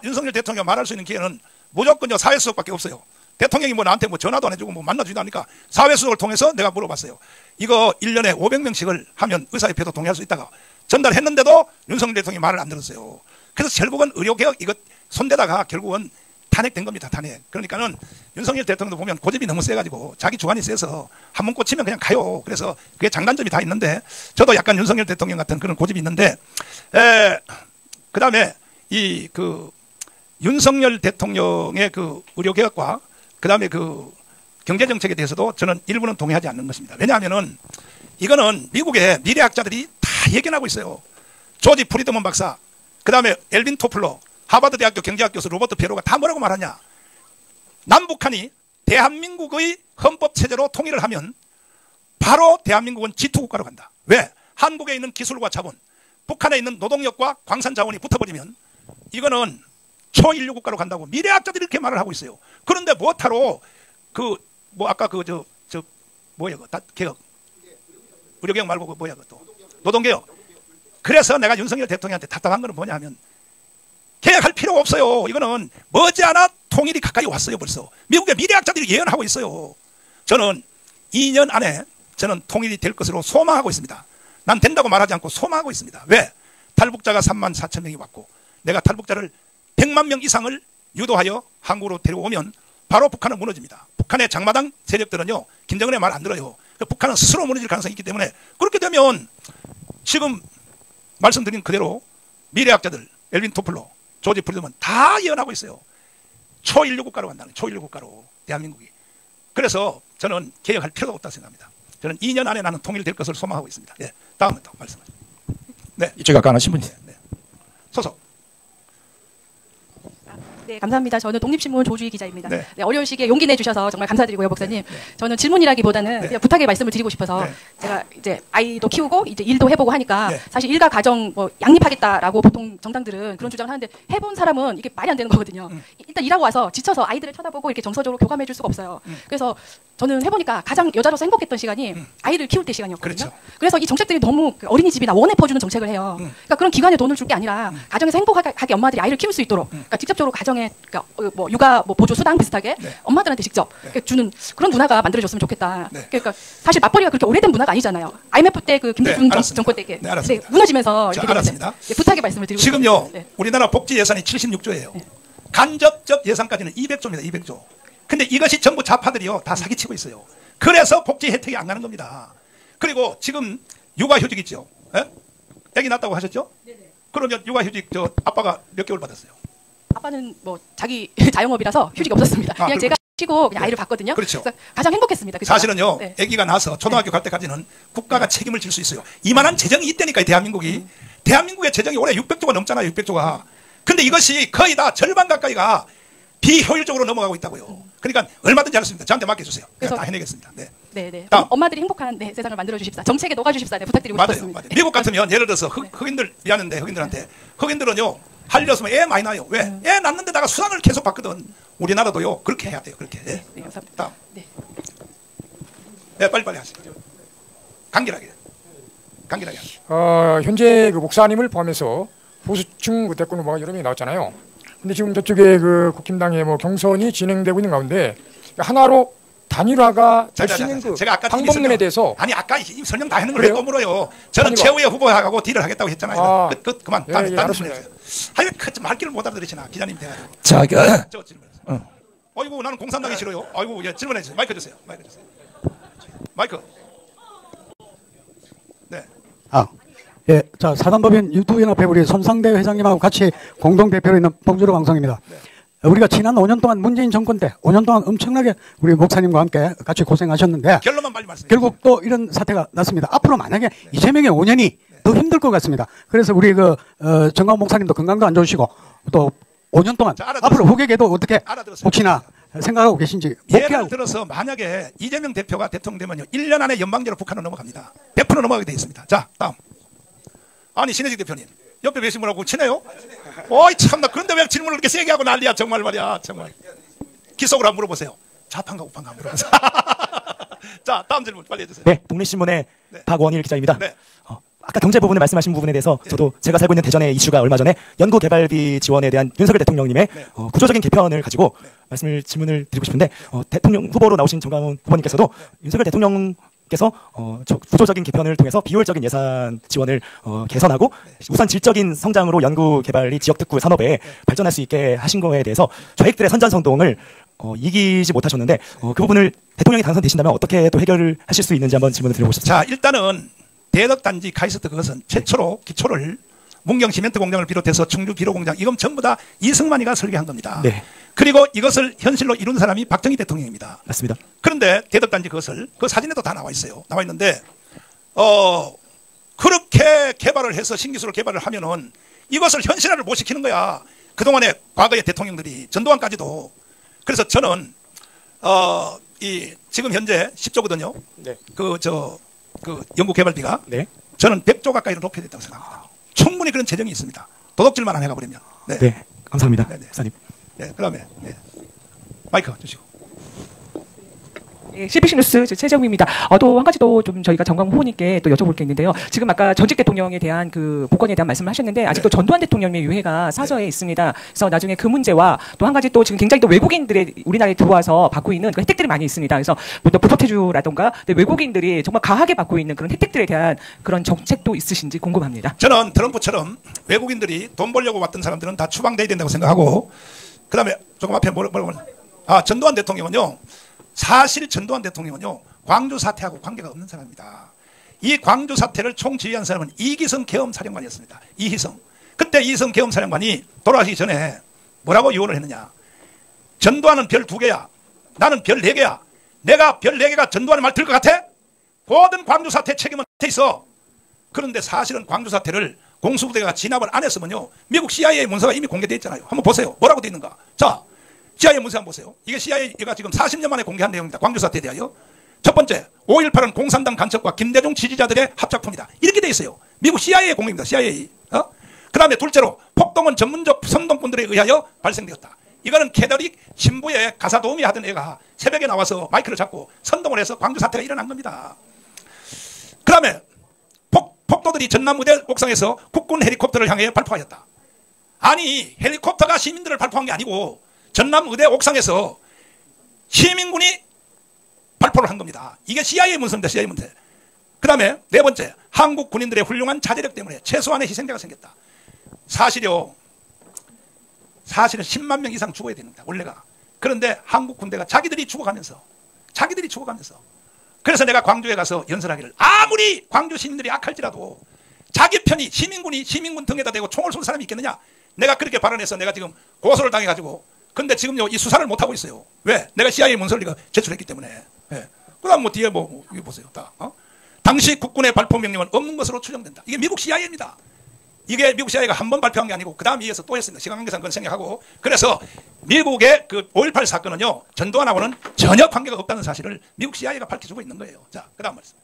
Speaker 1: 윤석열 대통령 말할 수 있는 기회는 무조건요 사회수석밖에 없어요. 대통령이 뭐 나한테 뭐 전화도 안 해주고 뭐 만나주지도 않으니까 사회수석을 통해서 내가 물어봤어요. 이거 1년에 500명씩을 하면 의사협회도 동의할 수 있다가 전달했는데도 윤석열 대통령이 말을 안 들었어요. 그래서 결국은 의료개혁 이거 손대다가 결국은 탄핵된 겁니다. 탄핵. 그러니까는 윤석열 대통령도 보면 고집이 너무 세가지고 자기 주관이 세서 한 번 꽂히면 그냥 가요. 그래서 그게 장단점이 다 있는데 저도 약간 윤석열 대통령 같은 그런 고집이 있는데 그 다음에 이 그 윤석열 대통령의 그 의료개혁과 그 다음에 그 경제정책에 대해서도 저는 일부는 동의하지 않는 것입니다. 왜냐하면은 이거는 미국의 미래학자들이 다 예견하고 있어요. 조지 프리드먼 박사, 그 다음에 엘빈 토플러, 하버드 대학교 경제학 교수 로버트 피에로가 다 뭐라고 말하냐. 남북한이 대한민국의 헌법체제로 통일을 하면 바로 대한민국은 G2국가로 간다. 왜? 한국에 있는 기술과 자본, 북한에 있는 노동력과 광산 자원이 붙어버리면 이거는 초인류 국가로 간다고 미래학자들이 이렇게 말을 하고 있어요. 그런데 뭐하러 뭐 아까 뭐야 개혁 의료개혁 말고 그 뭐야 또 노동개혁. 그래서 내가 윤석열 대통령한테 답답한 거는 뭐냐 하면 개혁할 필요가 없어요. 이거는 머지않아 통일이 가까이 왔어요. 벌써 미국의 미래학자들이 예언하고 있어요. 저는 2년 안에 저는 통일이 될 것으로 소망하고 있습니다. 난 된다고 말하지 않고 소망하고 있습니다. 왜? 탈북자가 34,000명이 왔고 내가 탈북자를 100만 명 이상을 유도하여 한국으로 데려오면 바로 북한은 무너집니다. 북한의 장마당 세력들은요 김정은의 말 안 들어요. 북한은 스스로 무너질 가능성이 있기 때문에 그렇게 되면 지금 말씀드린 그대로 미래학자들 엘빈 토플러, 조지 프리드먼 다 예언하고 있어요. 초인류 국가로 간다는 초인류 국가로 대한민국이. 그래서 저는 개혁할 필요가 없다고 생각합니다. 저는 2년 안에 나는 통일될 것을 소망하고 있습니다. 예, 다음에 또 말씀하시죠. 네, 이쪽에 아까 안 하신 분이. 네. 소속.
Speaker 4: 네, 감사합니다. 저는 독립신문 조주희 기자입니다.
Speaker 1: 네.
Speaker 4: 네, 어려운 시기에 용기 내주셔서 정말 감사드리고요, 목사님. 저는 질문이라기보다는 그냥 부탁의 말씀을 드리고 싶어서 제가 이제 아이도 키우고 이제 일도 해보고 하니까 사실 일가 가정 뭐 양립하겠다라고 보통 정당들은 그런 주장을 하는데 해본 사람은 이게 말이 안 되는 거거든요. 일단 일하고 와서 지쳐서 아이들을 쳐다보고 이렇게 정서적으로 교감해줄 수가 없어요. 그래서 저는 해보니까 가장 여자로서 행복했던 시간이 아이를 키울 때 시간이었거든요. 그래서 이 정책들이 너무 어린이집이나 원에 퍼주는 정책을 해요. 그러니까 그런 기관에 돈을 줄 게 아니라 가정에서 행복하게 엄마들이 아이를 키울 수 있도록 그러니까 직접적으로 가정에 그러니까 뭐 육아 뭐 보조 수당 비슷하게 엄마들한테 직접 주는 그런 문화가 만들어졌으면 좋겠다. 그러니까 사실 맞벌이가 그렇게 오래된 문화가 아니잖아요. IMF 때 그 김대중 정권 때 이게 무너지면서 이렇게
Speaker 1: 알았습니다.
Speaker 4: 부탁의 말씀을 드리고
Speaker 1: 지금요 우리나라 복지 예산이 76조예요. 간접적 예산까지는 200조입니다. 200조. 근데 이것이 정부 좌파들이요 다 사기치고 있어요. 그래서 복지 혜택이 안 가는 겁니다. 그리고 지금 육아휴직 있죠. 에? 애기 낳았다고 하셨죠? 네네. 그러면 육아휴직 저 아빠가 몇 개월 받았어요?
Speaker 4: 아빠는 뭐 자기 자영업이라서 휴직이 없었습니다. 그냥 제가 쉬고 그냥 아이를 봤거든요.
Speaker 1: 그렇죠.
Speaker 4: 그래서 가장 행복했습니다. 그쵸?
Speaker 1: 사실은요 아기가 나서 초등학교 갈 때까지는 국가가 책임을 질 수 있어요. 이만한 재정이 있다니까요. 대한민국이. 대한민국의 재정이 올해 600조가 넘잖아요. 600조가. 근데 이것이 거의 다 절반 가까이가 비효율적으로 넘어가고 있다고요. 그러니까 얼마든지 하겠습니다. 저한테 맡겨주세요. 그래서 다 해내겠습니다. 네.
Speaker 4: 네네. 엄마들이 행복한 세상을 만들어 주십사. 정책에 녹아 주십사. 네, 부탁드리고 싶습니다.
Speaker 1: 맞아요. 미국 같으면 예를 들어서 흑인들 미안한데 흑인들은요 하려면 애 많이 나요. 왜? 애 낳는데다가 수당을 계속 받거든. 우리나라도요 그렇게 해야 돼요. 그렇게. 네.
Speaker 4: 네, 감사합니다.
Speaker 1: 다음. 네, 빨리 하세요. 간결하게 하세요.
Speaker 9: 현재 그 목사님을 포함해서 보수층 그 대권 후보가 여러 명이 나왔잖아요. 근데 지금 저쪽에 그 국힘당의 뭐 경선이 진행되고 있는 가운데 하나로 단일화가 될 수 있는 그 방법론에 대해서
Speaker 1: 아까 설명 다 했는 걸 왜 또 물어요? 저는 최후의 후보하고 딜을 하겠다고 했잖아요. 그만. 아니 말 길을 못 알아들으시나 기자님 돼가지고. 자, 저 질문. 아이고 나는 공산당이 싫어요. 아이고 예, 질문해 주세요. 마이크 주세요. 마이크. 네.
Speaker 16: 예, 자 사단법인 유튜브연합회 우리 손상대 회장님하고 같이 공동 대표로 있는 봉주로 방송입니다. 우리가 지난 5년 동안 문재인 정권 때 5년 동안 엄청나게 우리 목사님과 함께 같이 고생하셨는데
Speaker 1: 결론만 빨리 말씀해
Speaker 16: 결국 또 이런 사태가 났습니다. 앞으로 만약에 이재명의 5년이 더 힘들 것 같습니다. 그래서 우리 정광 목사님도 건강도 안 좋으시고 또 5년 동안 앞으로 후계에도 어떻게 혹시나 생각하고 계신지
Speaker 1: 예를 들어서 만약에 이재명 대표가 대통령 되면요 1년 안에 연방제로 북한으로 넘어갑니다. 100% 넘어가게 되어 있습니다. 자 다음. 아니 신혜식 대표님 옆에 계신 분하고 친해요? 어이 참나 그런데 왜 질문을 그렇게 세게 하고 난리야 정말 말이야 정말. 기속으로 한번 물어보세요. 좌판가 우판가 한번 물어보세요. 자 다음 질문 빨리 해주세요.
Speaker 3: 네 독립신문의 박원일 기자입니다.
Speaker 1: 네.
Speaker 3: 아까 경제 부분을 말씀하신 부분에 대해서 저도 제가 살고 있는 대전의 이슈가 얼마 전에 연구개발비 지원에 대한 윤석열 대통령님의 구조적인 개편을 가지고 질문을 드리고 싶은데 대통령 후보로 나오신 정강훈 후보님께서도 윤석열 대통령께서 구조적인 개편을 통해서 비효율적인 예산 지원을 개선하고 우선 질적인 성장으로 연구개발이 지역특구 산업에 발전할 수 있게 하신 거에 대해서 좌익들의 선전성동을 이기지 못하셨는데 그 부분을 대통령이 당선되신다면 어떻게 또 해결을 하실 수 있는지 한번 질문을 드려보고 싶습니다.
Speaker 1: 자 일단은 대덕단지 카이스트 그것은 최초로 기초를 문경 시멘트 공장을 비롯해서 청주 비료 공장 이건 전부 다 이승만이가 설계한 겁니다.
Speaker 3: 네.
Speaker 1: 그리고 이것을 현실로 이룬 사람이 박정희 대통령입니다.
Speaker 3: 맞습니다.
Speaker 1: 그런데 대덕단지 그것을 그 사진에도 다 나와 있어요. 나와 있는데 그렇게 개발을 해서 신기술을 개발을 하면은 이것을 현실화를 못 시키는 거야. 그동안에 과거의 대통령들이 전두환까지도. 그래서 저는 지금 현재 10조거든요.
Speaker 3: 네.
Speaker 1: 그 연구개발비가
Speaker 3: 네.
Speaker 1: 저는 100조 가까이로 높여야 된다고 생각합니다. 충분히 그런 재정이 있습니다. 도덕질만 안 해가버리면. 네.
Speaker 3: 네. 감사합니다.
Speaker 1: 네, 네.
Speaker 3: 사님.
Speaker 1: 네, 그다음에 네. 마이크 주시고.
Speaker 6: 예, CBC 뉴스 최정미입니다. 또 한 가지 또 좀 저희가 정광훈 후보님께 또 여쭤볼 게 있는데요. 지금 아까 전직 대통령에 대한 그 복권에 대한 말씀을 하셨는데 아직도 전두환 대통령의 유해가 사저에 있습니다. 그래서 나중에 그 문제와 또 한 가지 또 지금 굉장히 또 외국인들의 우리나라에 들어와서 받고 있는 그 혜택들이 많이 있습니다. 그래서 뭐 부토태주라던가 외국인들이 정말 가하게 받고 있는 그런 혜택들에 대한 그런 정책도 있으신지 궁금합니다.
Speaker 1: 저는 트럼프처럼 외국인들이 돈 벌려고 왔던 사람들은 다 추방돼야 된다고 생각하고 그다음에 조금 앞에 전두환 대통령은요. 사실 전두환 대통령은요. 광주 사태하고 관계가 없는 사람입니다. 이 광주 사태를 총지휘한 사람은 이기성 계엄사령관이었습니다. 이희성. 그때 이희성 계엄사령관이 돌아가시기 전에 뭐라고 유언을 했느냐. 전두환은 별 2개야. 나는 별 4개야. 내가 별 4개가 전두환의 말 들을 것 같아? 모든 광주 사태 책임은 밑에 있어. 그런데 사실은 광주 사태를 공수부대가 진압을 안 했으면요. 미국 CIA 문서가 이미 공개되어 있잖아요. 한번 보세요. 뭐라고 되어 있는가. 자. CIA 문서 한번 보세요. 이게 CIA가 지금 40년 만에 공개한 내용입니다. 광주 사태에 대하여. 첫 번째, 5.18은 공산당 간첩과 김대중 지지자들의 합작품이다. 이렇게 돼 있어요. 미국 CIA 공개입니다. CIA. 그 다음에 둘째로, 폭동은 전문적 선동꾼들에 의하여 발생되었다. 이거는 캐더릭 신부의 가사 도우미 하던 애가 새벽에 나와서 마이크를 잡고 선동을 해서 광주 사태가 일어난 겁니다. 그 다음에 폭도들이 전남무대 옥상에서 국군 헬리콥터를 향해 발포하였다. 아니 헬리콥터가 시민들을 발포한 게 아니고 전남의대 옥상에서 시민군이 발포를 한 겁니다. 이게 CIA 문서입니다. CIA 문서. 그 다음에 네 번째, 한국 군인들의 훌륭한 자제력 때문에 최소한의 희생자가 생겼다. 사실은 10만 명 이상 죽어야 됩니다. 원래가. 그런데 한국 군대가 자기들이 죽어가면서 그래서 내가 광주에 가서 연설하기를 아무리 광주 시민들이 악할지라도 자기 편이 시민군 등에다 대고 총을 쏠 사람이 있겠느냐. 내가 그렇게 발언해서 내가 지금 고소를 당해가지고 근데 지금요 이 수사를 못 하고 있어요. 왜? 내가 CIA 문서를 제출했기 때문에. 예. 그다음 뭐 뒤에 이거 보세요. 당시 국군의 발포 명령은 없는 것으로 추정된다. 이게 미국 CIA입니다. 이게 미국 CIA가 한 번 발표한 게 아니고 그 다음 이어서 또 했습니다. 시간관계상 그건 생략하고. 그래서 미국의 그 5.18 사건은요 전두환하고는 전혀 관계가 없다는 사실을 미국 CIA가 밝혀주고 있는 거예요. 자, 그 다음 말씀.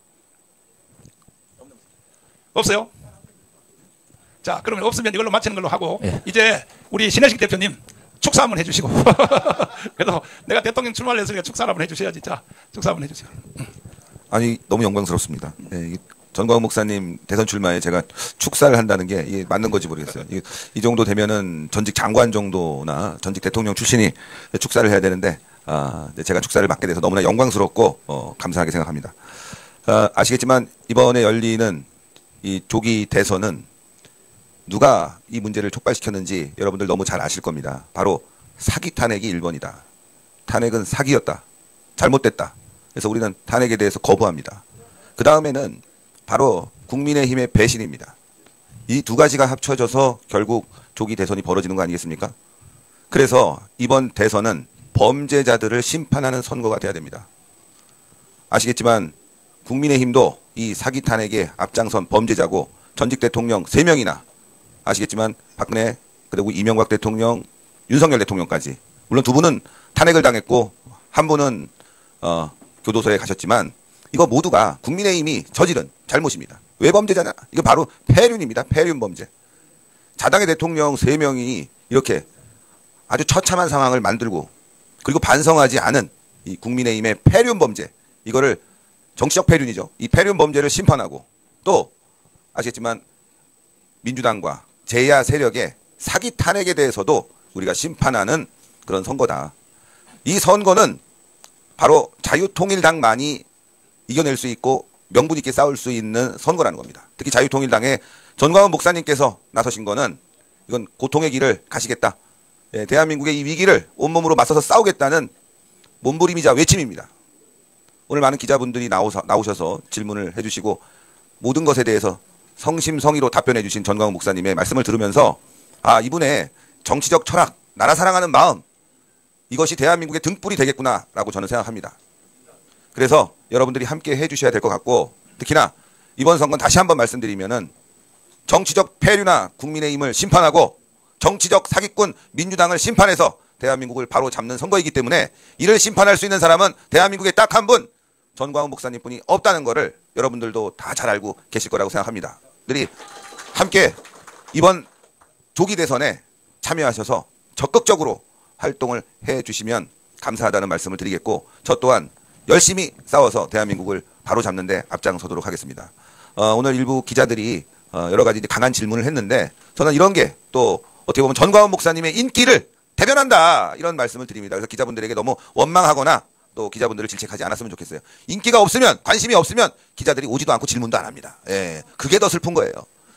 Speaker 1: 없어요? 자, 그러면 없으면 이걸로 마치는 걸로 하고 이제 우리 신혜식 대표님. 축사 한번 해주시고 그래도 내가 대통령 출마를 했으니까 축사를 한번 해주셔야지. 자, 축사 한번 해주시고.
Speaker 22: 아니 너무 영광스럽습니다. 네, 전광훈 목사님 대선 출마에 제가 축사를 한다는 게 이게 맞는 건지 모르겠어요. 이 정도 되면은 전직 장관 정도나 전직 대통령 출신이 축사를 해야 되는데 제가 축사를 맡게 돼서 너무나 영광스럽고 감사하게 생각합니다. 아시겠지만 이번에 열리는 이 조기 대선은 누가 이 문제를 촉발시켰는지 여러분들 너무 잘 아실 겁니다. 바로 사기 탄핵이 1번이다. 탄핵은 사기였다. 잘못됐다. 그래서 우리는 탄핵에 대해서 거부합니다. 그 다음에는 바로 국민의힘의 배신입니다. 이 두 가지가 합쳐져서 결국 조기 대선이 벌어지는 거 아니겠습니까? 그래서 이번 대선은 범죄자들을 심판하는 선거가 돼야 됩니다. 아시겠지만 국민의힘도 이 사기 탄핵에 앞장선 범죄자고 전직 대통령 3명이나 아시겠지만 박근혜 그리고 이명박 대통령 윤석열 대통령까지 물론 두 분은 탄핵을 당했고 한 분은 교도소에 가셨지만 이거 모두가 국민의힘이 저지른 잘못입니다. 왜 범죄잖아? 이거 바로 폐륜입니다. 폐륜 범죄. 자당의 대통령 3명이 이렇게 아주 처참한 상황을 만들고 그리고 반성하지 않은 이 국민의힘의 폐륜 범죄, 이거를 정치적 폐륜이죠. 이 폐륜 범죄를 심판하고 또 아시겠지만 민주당과 제야 세력의 사기 탄핵에 대해서도 우리가 심판하는 그런 선거다. 이 선거는 바로 자유통일당만이 이겨낼 수 있고 명분 있게 싸울 수 있는 선거라는 겁니다. 특히 자유통일당의 전광훈 목사님께서 나서신 거는 이건 고통의 길을 가시겠다. 예, 대한민국의 이 위기를 온몸으로 맞서서 싸우겠다는 몸부림이자 외침입니다. 오늘 많은 기자분들이 나오셔서 질문을 해주시고 모든 것에 대해서 성심성의로 답변해 주신 전광훈 목사님의 말씀을 들으면서 아, 이분의 정치적 철학, 나라 사랑하는 마음, 이것이 대한민국의 등불이 되겠구나라고 저는 생각합니다. 그래서 여러분들이 함께 해주셔야 될 것 같고, 특히나 이번 선거는 다시 한번 말씀드리면은 정치적 폐륜화 국민의힘을 심판하고 정치적 사기꾼 민주당을 심판해서 대한민국을 바로 잡는 선거이기 때문에 이를 심판할 수 있는 사람은 대한민국에 딱 한 분, 전광훈 목사님뿐이 없다는 것을 여러분들도 다 잘 알고 계실 거라고 생각합니다. 들이 함께 이번 조기 대선에 참여하셔서 적극적으로 활동을 해주시면 감사하다는 말씀을 드리겠고, 저 또한 열심히 싸워서 대한민국을 바로 잡는 데 앞장서도록 하겠습니다. 오늘 일부 기자들이 여러 가지 강한 질문을 했는데 저는 이런 게 또 어떻게 보면 전광훈 목사님의 인기를 대변한다 이런 말씀을 드립니다. 그래서 기자분들에게 너무 원망하거나 또 기자분들을 질책하지 않았으면 좋겠어요. 인기가 없으면, 관심이 없으면 기자들이 오지도 않고 질문도 안 합니다. 예, 그게 더 슬픈 거예요.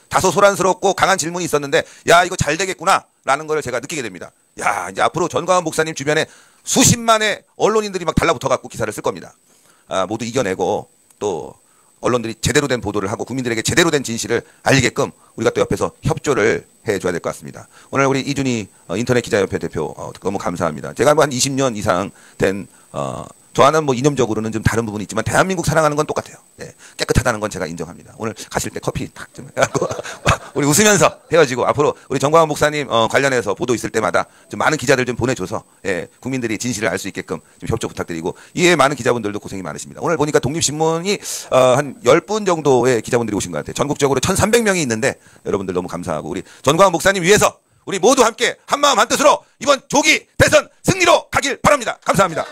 Speaker 22: 다소 소란스럽고 강한 질문이 있었는데 야, 이거 잘 되겠구나 라는 걸 제가 느끼게 됩니다. 야, 이제 앞으로 전광훈 목사님 주변에 수십만의 언론인들이 막 달라붙어갖고 기사를 쓸 겁니다. 모두 이겨내고 또 언론들이 제대로 된 보도를 하고 국민들에게 제대로 된 진실을 알리게끔 우리가 또 옆에서 협조를 해줘야 될 것 같습니다. 오늘 우리 이준희 인터넷 기자협회 대표 너무 감사합니다. 제가 뭐 한 20년 이상 된 저와는 뭐 이념적으로는 좀 다른 부분이 있지만 대한민국 사랑하는 건 똑같아요. 예, 깨끗하다는 건 제가 인정합니다. 오늘 가실 때 커피 탁 좀 해갖고 우리 웃으면서 헤어지고 앞으로 우리 전광훈 목사님 관련해서 보도 있을 때마다 좀 많은 기자들 좀 보내줘서 예, 국민들이 진실을 알 수 있게끔 좀 협조 부탁드리고, 이에 많은 기자분들도 고생이 많으십니다. 오늘 보니까 독립신문이 한 10분 정도의 기자분들이 오신 것 같아요. 전국적으로 1,300명이 있는데 여러분들 너무 감사하고 우리 전광훈 목사님 위해서 우리 모두 함께 한마음 한뜻으로 이번 조기 대선 승리로 가길 바랍니다. 감사합니다.